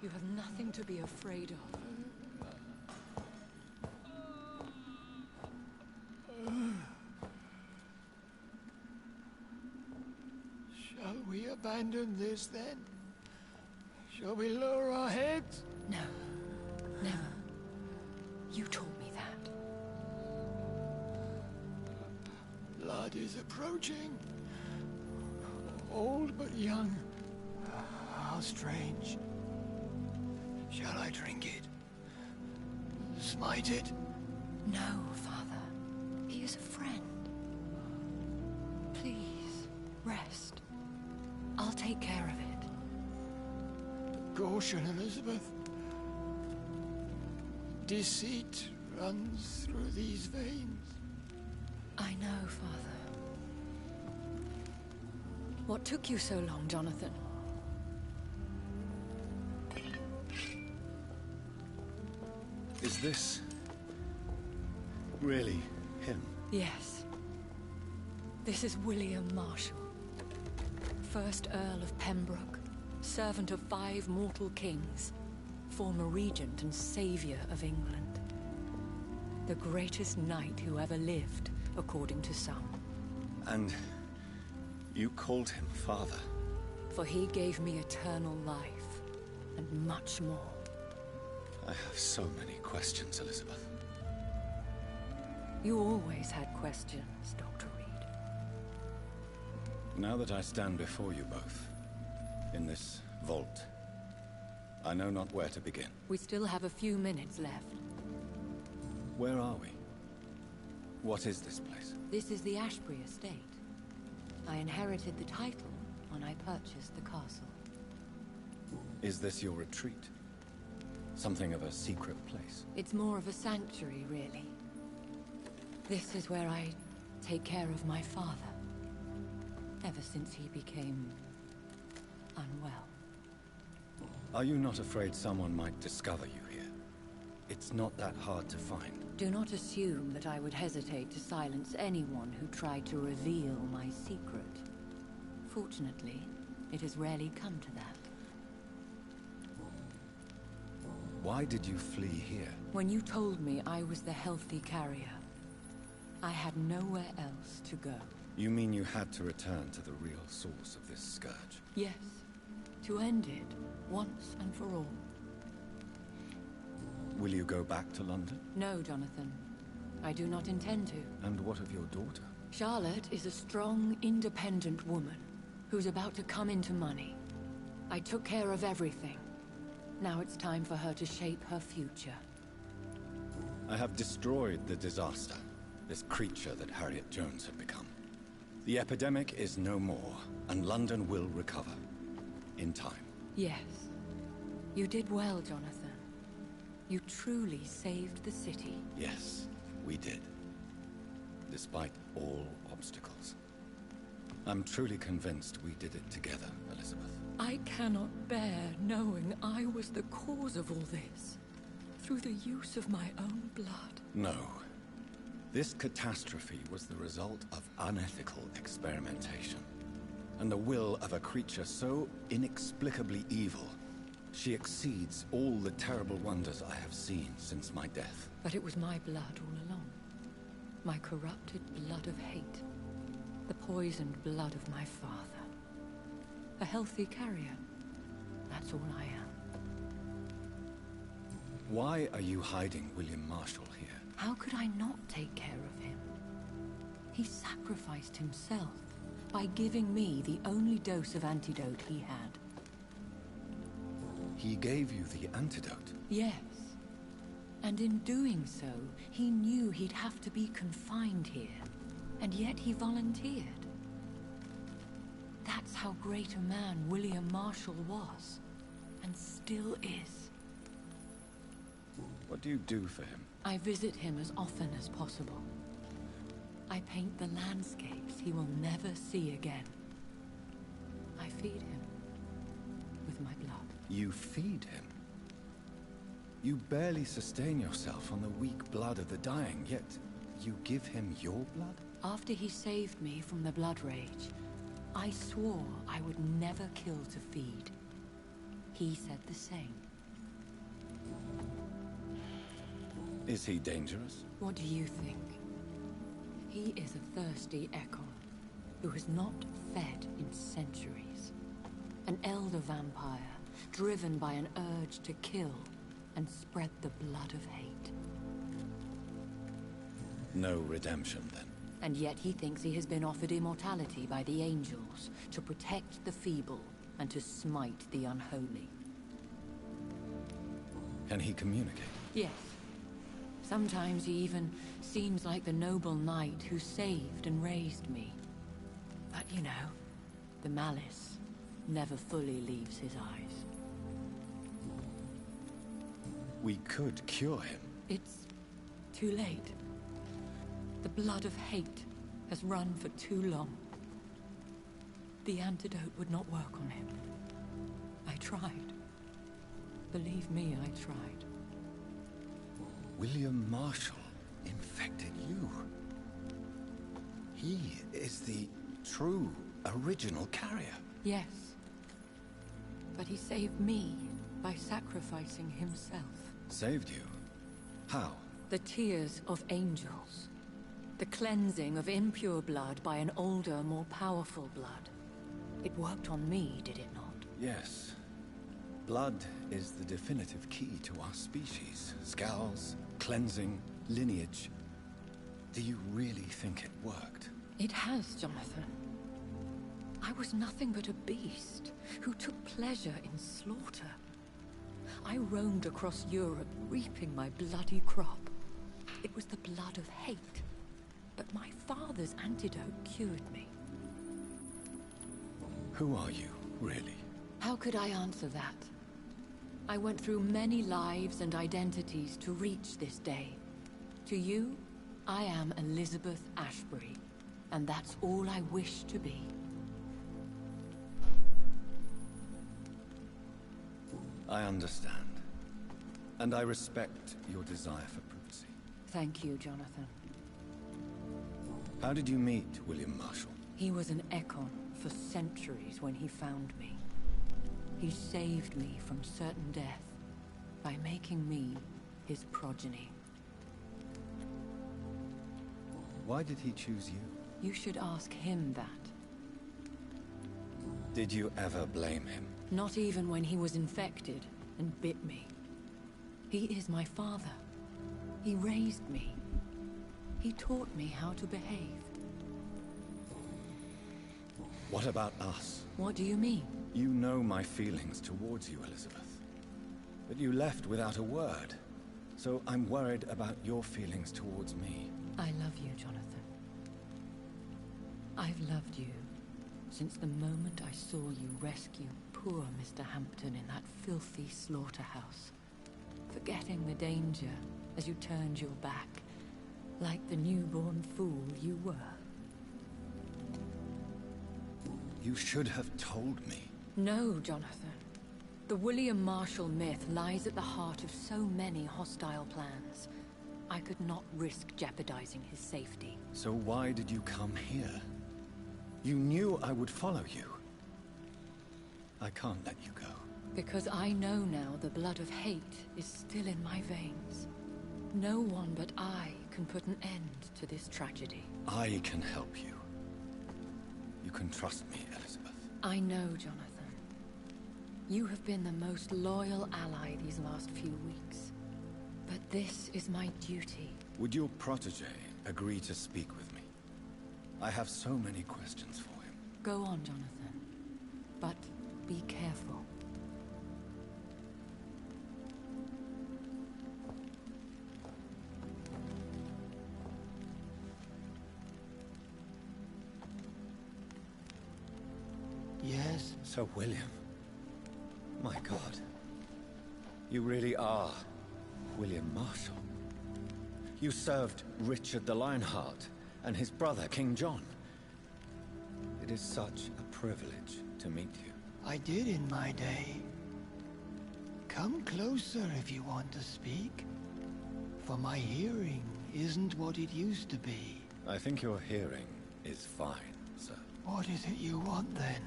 You have nothing to be afraid of. Shall we abandon this then? Shall we lower our heads? No. Never. You taught me that. Blood is approaching. Old but young. How strange. Shall I drink it? Smite it? No, Father. He is a friend. Please, rest. I'll take care of it. Caution, Elizabeth. Deceit runs through these veins. I know, Father. What took you so long, Jonathan? Is this really him? Yes. This is William Marshall, 1st Earl of Pembroke, servant of 5 mortal kings, former regent and savior of England. The greatest knight who ever lived, according to some. And you called him father? For he gave me eternal life, and much more. I have so many questions, Elizabeth. You always had questions, Dr. Reed. Now that I stand before you both, in this vault, I know not where to begin. We still have a few minutes left. Where are we? What is this place? This is the Ashbury estate. I inherited the title when I purchased the castle. Is this your retreat? Something of a secret place? It's more of a sanctuary, really. This is where I take care of my father. Ever since he became unwell. Are you not afraid someone might discover you here? It's not that hard to find. Do not assume that I would hesitate to silence anyone who tried to reveal my secret. Fortunately, it has rarely come to that. Why did you flee here? When you told me I was the healthy carrier, I had nowhere else to go. You mean you had to return to the real source of this scourge? Yes, to end it once and for all. Will you go back to London? No, Jonathan. I do not intend to. And what of your daughter? Charlotte is a strong, independent woman who's about to come into money. I took care of everything. Now it's time for her to shape her future. I have destroyed the disaster, this creature that Harriet Jones had become. The epidemic is no more, and London will recover. In time. Yes. You did well, Jonathan. You truly saved the city. Yes, we did. Despite all obstacles. I'm truly convinced we did it together, Elizabeth. I cannot bear knowing I was the cause of all this. Through the use of my own blood. No. This catastrophe was the result of unethical experimentation. And the will of a creature so inexplicably evil. She exceeds all the terrible wonders I have seen since my death. But it was my blood all along. My corrupted blood of hate. The poisoned blood of my father. A healthy carrier. That's all I am. Why are you hiding William Marshall here? How could I not take care of him? He sacrificed himself by giving me the only dose of antidote he had. He gave you the antidote? Yes. And in doing so, he knew he'd have to be confined here. And yet he volunteered. That's how great a man William Marshall was. And still is. What do you do for him? I visit him as often as possible. I paint the landscapes he will never see again. I feed him with my blood. You feed him? You barely sustain yourself on the weak blood of the dying, yet you give him your blood? After he saved me from the blood rage, I swore I would never kill to feed. He said the same. Is he dangerous? What do you think? He is a thirsty Ekon who has not fed in centuries. An elder vampire, driven by an urge to kill and spread the blood of hate. No redemption, then? And yet he thinks he has been offered immortality by the angels to protect the feeble and to smite the unholy. Can he communicate? Yes. Sometimes he even seems like the noble knight who saved and raised me. But you know, the malice never fully leaves his eyes. We could cure him. It's too late. The blood of hate has run for too long. The antidote would not work on him. I tried. Believe me, I tried. William Marshall infected you. He is the true, original carrier. Yes. But he saved me by sacrificing himself. Saved you? How? The tears of angels. The cleansing of impure blood by an older, more powerful blood. It worked on me, did it not? Yes. Blood is the definitive key to our species. Scowls, cleansing, lineage. Do you really think it worked? It has, Jonathan. I was nothing but a beast who took pleasure in slaughter. I roamed across Europe, reaping my bloody crop. It was the blood of hate. But my father's antidote cured me. Who are you, really? How could I answer that? I went through many lives and identities to reach this day. To you, I am Elizabeth Ashbury, and that's all I wish to be. I understand. And I respect your desire for privacy. Thank you, Jonathan. How did you meet William Marshall? He was an Ekon for centuries when he found me. He saved me from certain death by making me his progeny. Why did he choose you? You should ask him that. Did you ever blame him? Not even when he was infected and bit me. He is my father. He raised me. He taught me how to behave. What about us? What do you mean? You know my feelings towards you, Elizabeth. But you left without a word. So I'm worried about your feelings towards me. I love you, Jonathan. I've loved you since the moment I saw you rescue poor Mr. Hampton in that filthy slaughterhouse. Forgetting the danger as you turned your back, like the newborn fool you were. You should have told me. No, Jonathan. The William Marshall myth lies at the heart of so many hostile plans. I could not risk jeopardizing his safety. So why did you come here? You knew I would follow you. I can't let you go. Because I know now the blood of hate is still in my veins. No one but I can put an end to this tragedy. I can help you. You can trust me, Elizabeth. I know, Jonathan. You have been the most loyal ally these last few weeks. But this is my duty. Would your protege agree to speak with me? I have so many questions for him. Go on, Jonathan. But be careful. Yes? Sir William. My God. You really are William Marshall. You served Richard the Lionheart and his brother, King John. It is such a privilege to meet you. I did in my day. Come closer if you want to speak. For my hearing isn't what it used to be. I think your hearing is fine, sir. What is it you want, then?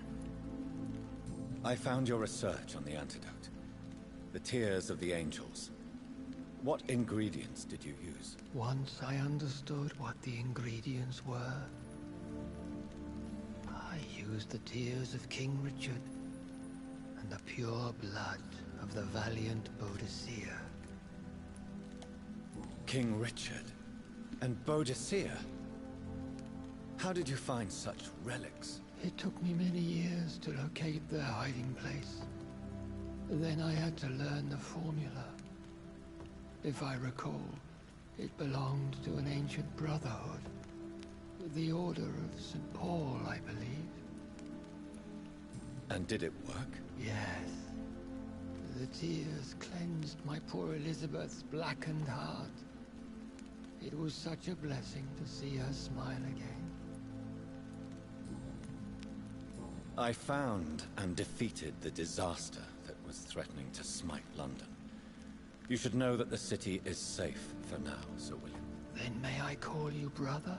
I found your research on the antidote. The tears of the angels. What ingredients did you use? Once I understood what the ingredients were, I used the tears of King Richard and the pure blood of the valiant Boadicea. King Richard and Boadicea? How did you find such relics? It took me many years to locate their hiding place. Then I had to learn the formula. If I recall, it belonged to an ancient brotherhood. The Order of St. Paul, I believe. And did it work? Yes. The tears cleansed my poor Elizabeth's blackened heart. It was such a blessing to see her smile again. I found and defeated the disaster that was threatening to smite London. You should know that the city is safe for now, Sir William. Then may I call you brother?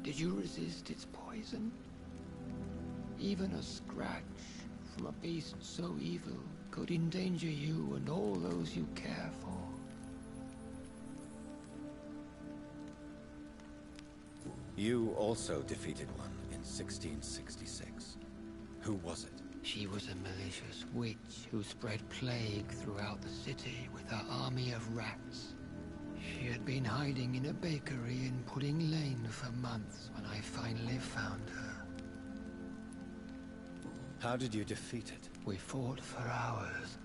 Did you resist its poison? Even a scratch from a beast so evil could endanger you and all those you care for. You also defeated one in 1666. Who was it? She was a malicious witch who spread plague throughout the city with her army of rats. She had been hiding in a bakery in Pudding Lane for months when I finally found her. How did you defeat it? We fought for hours.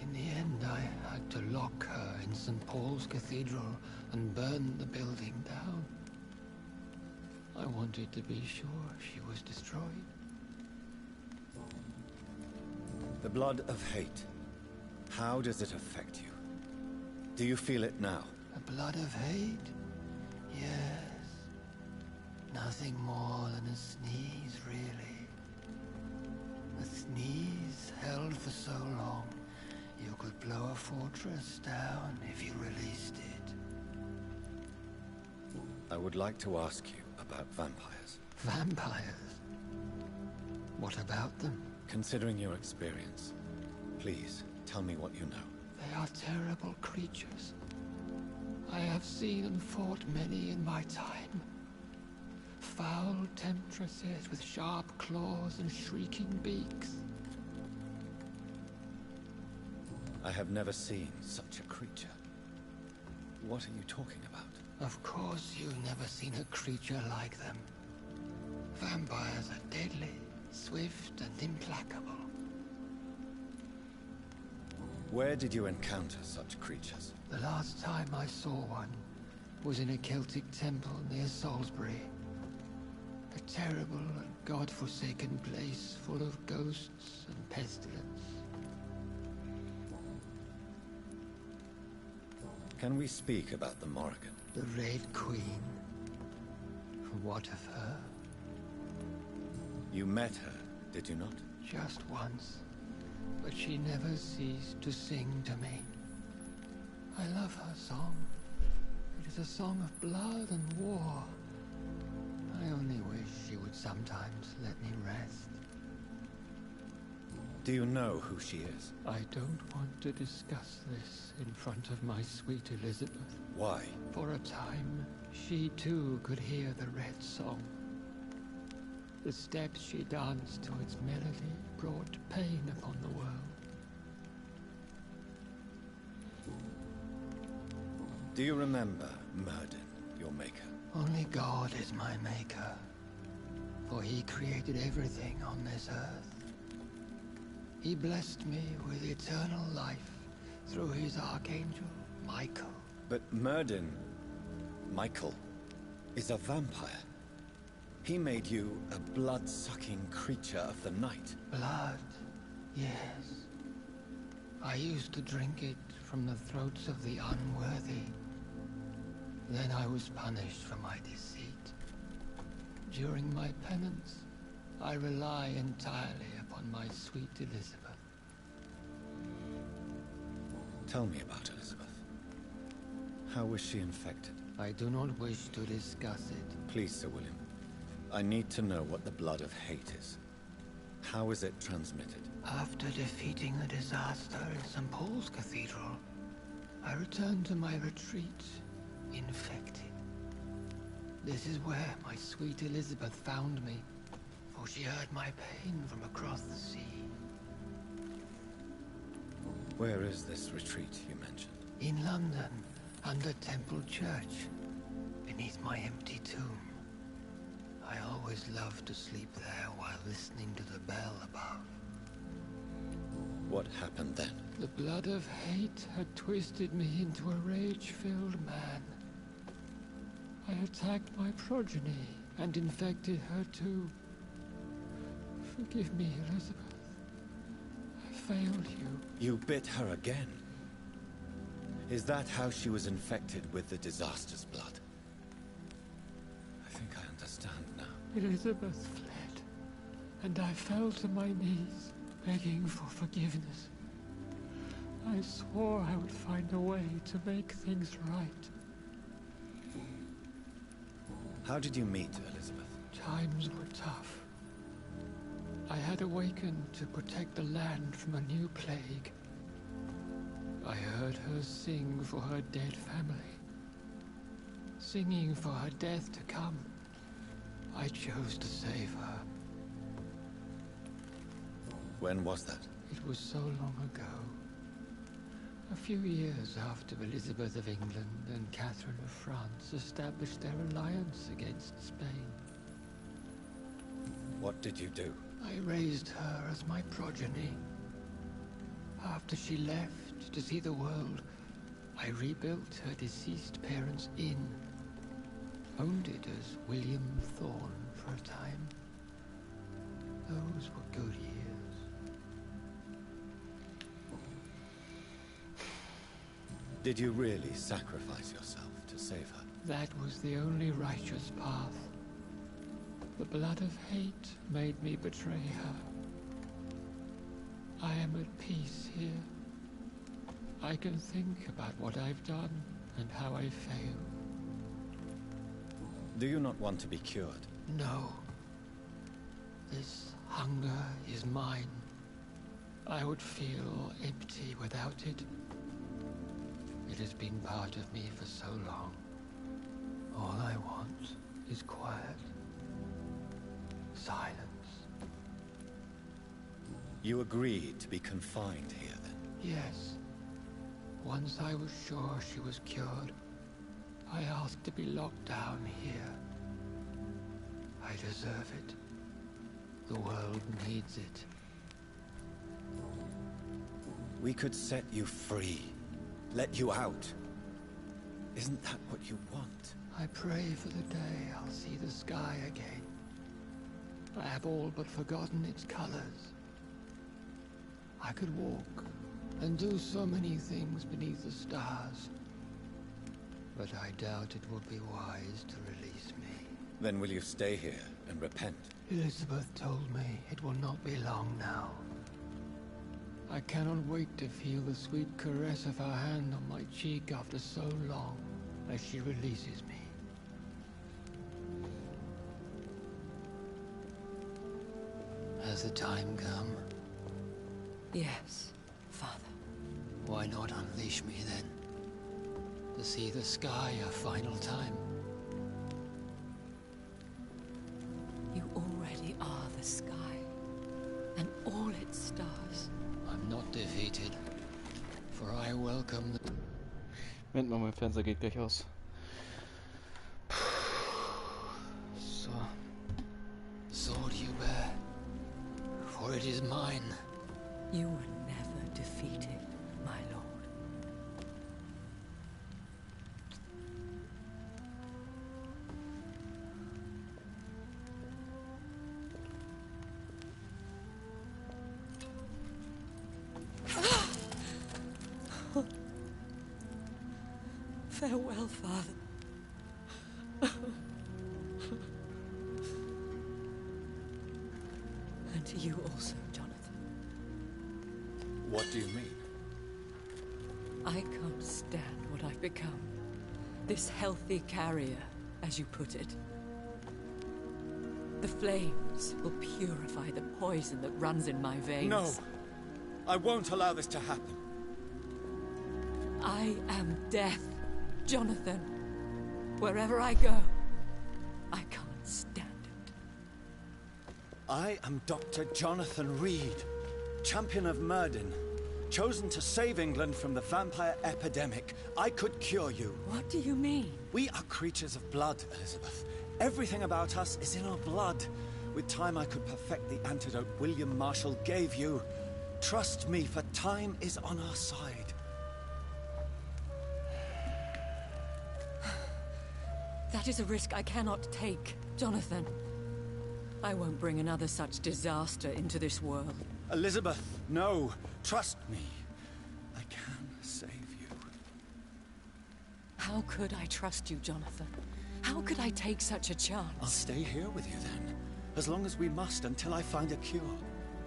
In the end, I had to lock her in St. Paul's Cathedral and burn the building down. I wanted to be sure she was destroyed. The blood of hate. How does it affect you? Do you feel it now? The blood of hate? Yes. Nothing more than a sneeze, really. A sneeze held for so long, you could blow a fortress down if you released it. I would like to ask you about vampires. Vampires? What about them? Considering your experience, please tell me what you know. They are terrible creatures. I have seen and fought many in my time. Foul temptresses with sharp claws and shrieking beaks. I have never seen such a creature. What are you talking about? Of course you've never seen a creature like them. Vampires are deadly, swift and implacable. Where did you encounter such creatures? The last time I saw one was in a Celtic temple near Salisbury. A terrible and god-forsaken place full of ghosts and pestilence. Can we speak about the Morrigan? The Red Queen. What of her? You met her, did you not? Just once. But she never ceased to sing to me. I love her song. It is a song of blood and war. I only wish she would sometimes let me rest. Do you know who she is? I don't want to discuss this in front of my sweet Elizabeth. Why? For a time, she too could hear the Red Song. The steps she danced to its melody brought pain upon the world. Do you remember Myrddin, your maker? Only God is my maker, for he created everything on this earth. He blessed me with eternal life through his archangel, Michael. But Myrddin, Michael, is a vampire. He made you a blood-sucking creature of the night. Blood, yes. I used to drink it from the throats of the unworthy. Then I was punished for my deceit. During my penance, I rely entirely upon my sweet Elizabeth. Tell me about Elizabeth. How was she infected? I do not wish to discuss it. Please, Sir William. I need to know what the blood of hate is. How is it transmitted? After defeating the disaster in St. Paul's Cathedral, I returned to my retreat, infected. This is where my sweet Elizabeth found me, for she heard my pain from across the sea. Where is this retreat you mentioned? In London, under Temple Church, beneath my empty tomb. I always loved to sleep there while listening to the bell above. What happened then? The blood of hate had twisted me into a rage-filled man. I attacked my progeny and infected her too. Forgive me, Elizabeth. I failed you. You bit her again? Is that how she was infected with the disaster's blood? I think I understand now. Elizabeth fled, and I fell to my knees, begging for forgiveness. I swore I would find a way to make things right. How did you meet Elizabeth? Times were tough. I had awakened to protect the land from a new plague. I heard her sing for her dead family. Singing for her death to come. I chose to save her. When was that? It was so long ago. A few years after Elizabeth of England and Catherine of France established their alliance against Spain. What did you do? I raised her as my progeny. After she left to see the world, I rebuilt her deceased parents' inn. Owned it as William Thorne for a time. Those were good years. Did you really sacrifice yourself to save her? That was the only righteous path. The blood of hate made me betray her. I am at peace here. I can think about what I've done and how I failed. Do you not want to be cured? No. This hunger is mine. I would feel empty without it. It has been part of me for so long. All I want is quiet. Silence. You agreed to be confined here, then? Yes. Once I was sure she was cured, I asked to be locked down here. I deserve it. The world needs it. We could set you free. Let you out. Isn't that what you want? I pray for the day I'll see the sky again. I have all but forgotten its colors. I could walk and do so many things beneath the stars. But I doubt it would be wise to release me. Then will you stay here and repent? Elizabeth told me it will not be long now. I cannot wait to feel the sweet caress of her hand on my cheek after so long as she releases me. Has the time come? Yes, Father. Why not unleash me then? To see the sky a final time? You already are the sky, and all its stars. I'm not defeated, for I welcome the... Moment mal, mein Fernseher geht gleich aus. So. sword you bear, for it is mine. You were never defeated, my lord. Farewell, Father. And to you also, Jonathan. What do you mean? I can't stand what I've become. This healthy carrier, as you put it. The flames will purify the poison that runs in my veins. No! I won't allow this to happen. I am death, Jonathan. Wherever I go, I can't stand it. I am Dr. Jonathan Reed, champion of Myrddin, chosen to save England from the vampire epidemic. I could cure you. What do you mean? We are creatures of blood, Elizabeth. Everything about us is in our blood. With time, I could perfect the antidote William Marshall gave you. Trust me, for time is on our side. That is a risk I cannot take, Jonathan. I won't bring another such disaster into this world. Elizabeth, no. Trust me. I can save you. How could I trust you, Jonathan? How could I take such a chance? I'll stay here with you then. As long as we must, until I find a cure.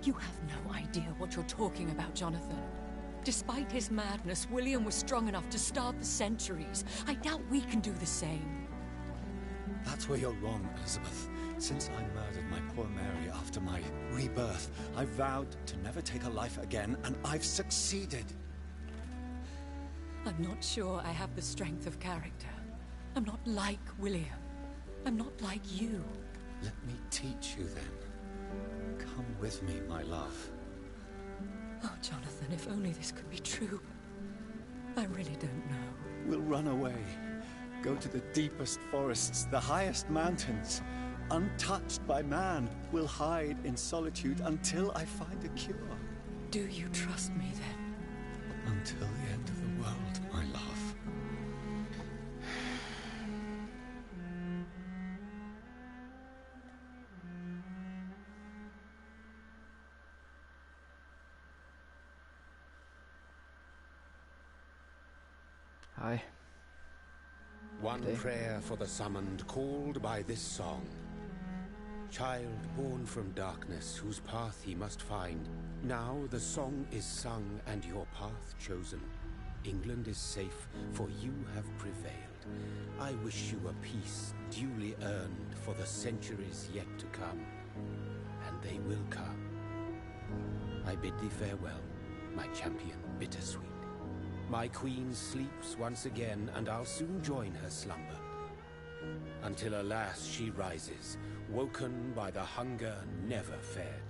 You have no idea what you're talking about, Jonathan. Despite his madness, William was strong enough to start the centuries. I doubt we can do the same. That's where you're wrong, Elizabeth. Since I murdered my poor Mary after my rebirth, I vowed to never take a life again, and I've succeeded. I'm not sure I have the strength of character. I'm not like William. I'm not like you. Let me teach you then. Come with me, my love. Oh, Jonathan, if only this could be true. I really don't know. We'll run away. Go to the deepest forests, the highest mountains. Untouched by man, we'll hide in solitude until I find a cure. Do you trust me then? Until the end of the world, my love. Hi. One prayer for the summoned, called by this song. Child born from darkness, whose path he must find. Now the song is sung and your path chosen. England is safe, for you have prevailed. I wish you a peace duly earned for the centuries yet to come. And they will come. I bid thee farewell, my champion bittersweet. My queen sleeps once again, and I'll soon join her slumber. Until alas she rises, woken by the hunger never fed.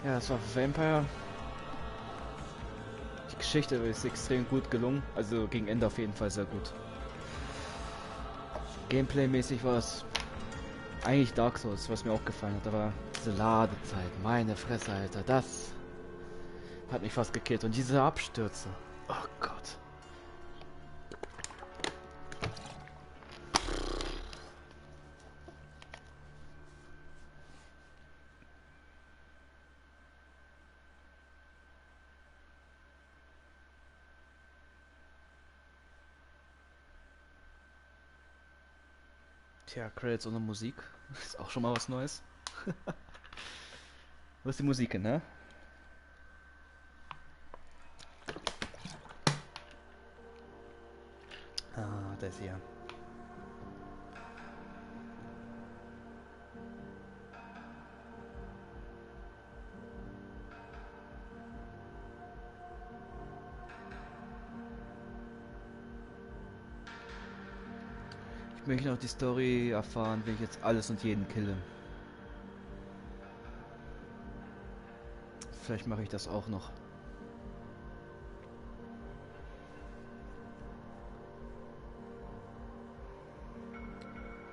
Ja, das war Vampyr. Die Geschichte ist extrem gut gelungen, also gegen Ende auf jeden Fall sehr gut. Gameplay-mäßig war es eigentlich Dark Souls, was mir auch gefallen hat, aber diese Ladezeit, meine Fresse, Alter, das hat mich fast gekillt. Und diese Abstürze, oh Gott. Tja, Credits ohne Musik. Ist auch schon mal was Neues. Wo ist die Musik, ne? Ah, da ist sie ja. Ich möchte noch die Story erfahren, wenn ich jetzt alles und jeden kille. Vielleicht mache ich das auch noch.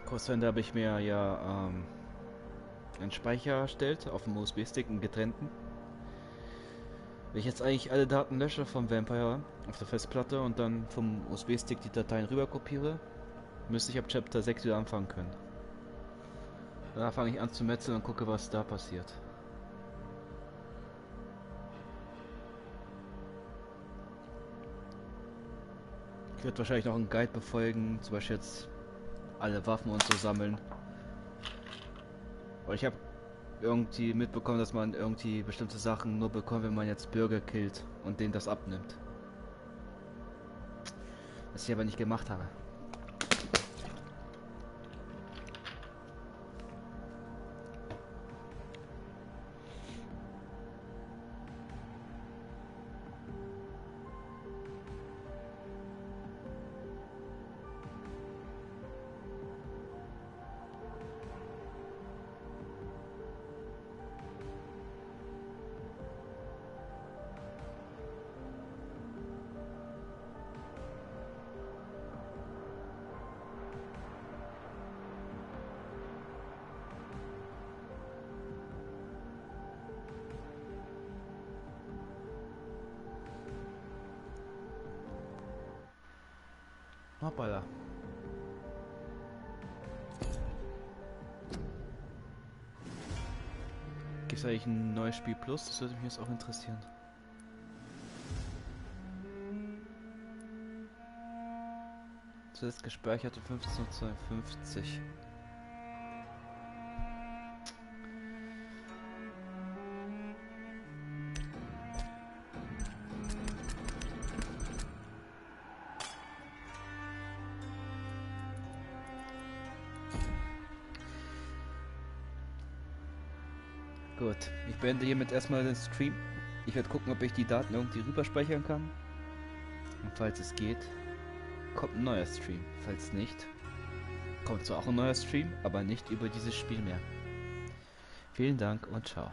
Kurzwende habe ich mir ja einen Speicher erstellt auf dem USB-Stick, einen getrennten. Wenn ich jetzt eigentlich alle Daten lösche vom Vampyr auf der Festplatte und dann vom USB-Stick die Dateien rüber kopiere, müsste ich ab Chapter 6 wieder anfangen können. Danach fange ich an zu metzeln und gucke, was da passiert. Ich werde wahrscheinlich noch einen Guide befolgen, zum Beispiel jetzt alle Waffen und so sammeln. Aber ich habe irgendwie mitbekommen, dass man irgendwie bestimmte Sachen nur bekommt, wenn man jetzt Bürger killt und denen das abnimmt. Was ich aber nicht gemacht habe. Hoppala. Gibt es eigentlich ein neues Spiel Plus? Das würde mich jetzt auch interessieren. Zuletzt gespeichert um 15:52. Gut, ich beende hiermit erstmal den Stream. Ich werde gucken, ob ich die Daten irgendwie rüberspeichern kann. Und falls es geht, kommt ein neuer Stream. Falls nicht, kommt zwar auch ein neuer Stream, aber nicht über dieses Spiel mehr. Vielen Dank und ciao.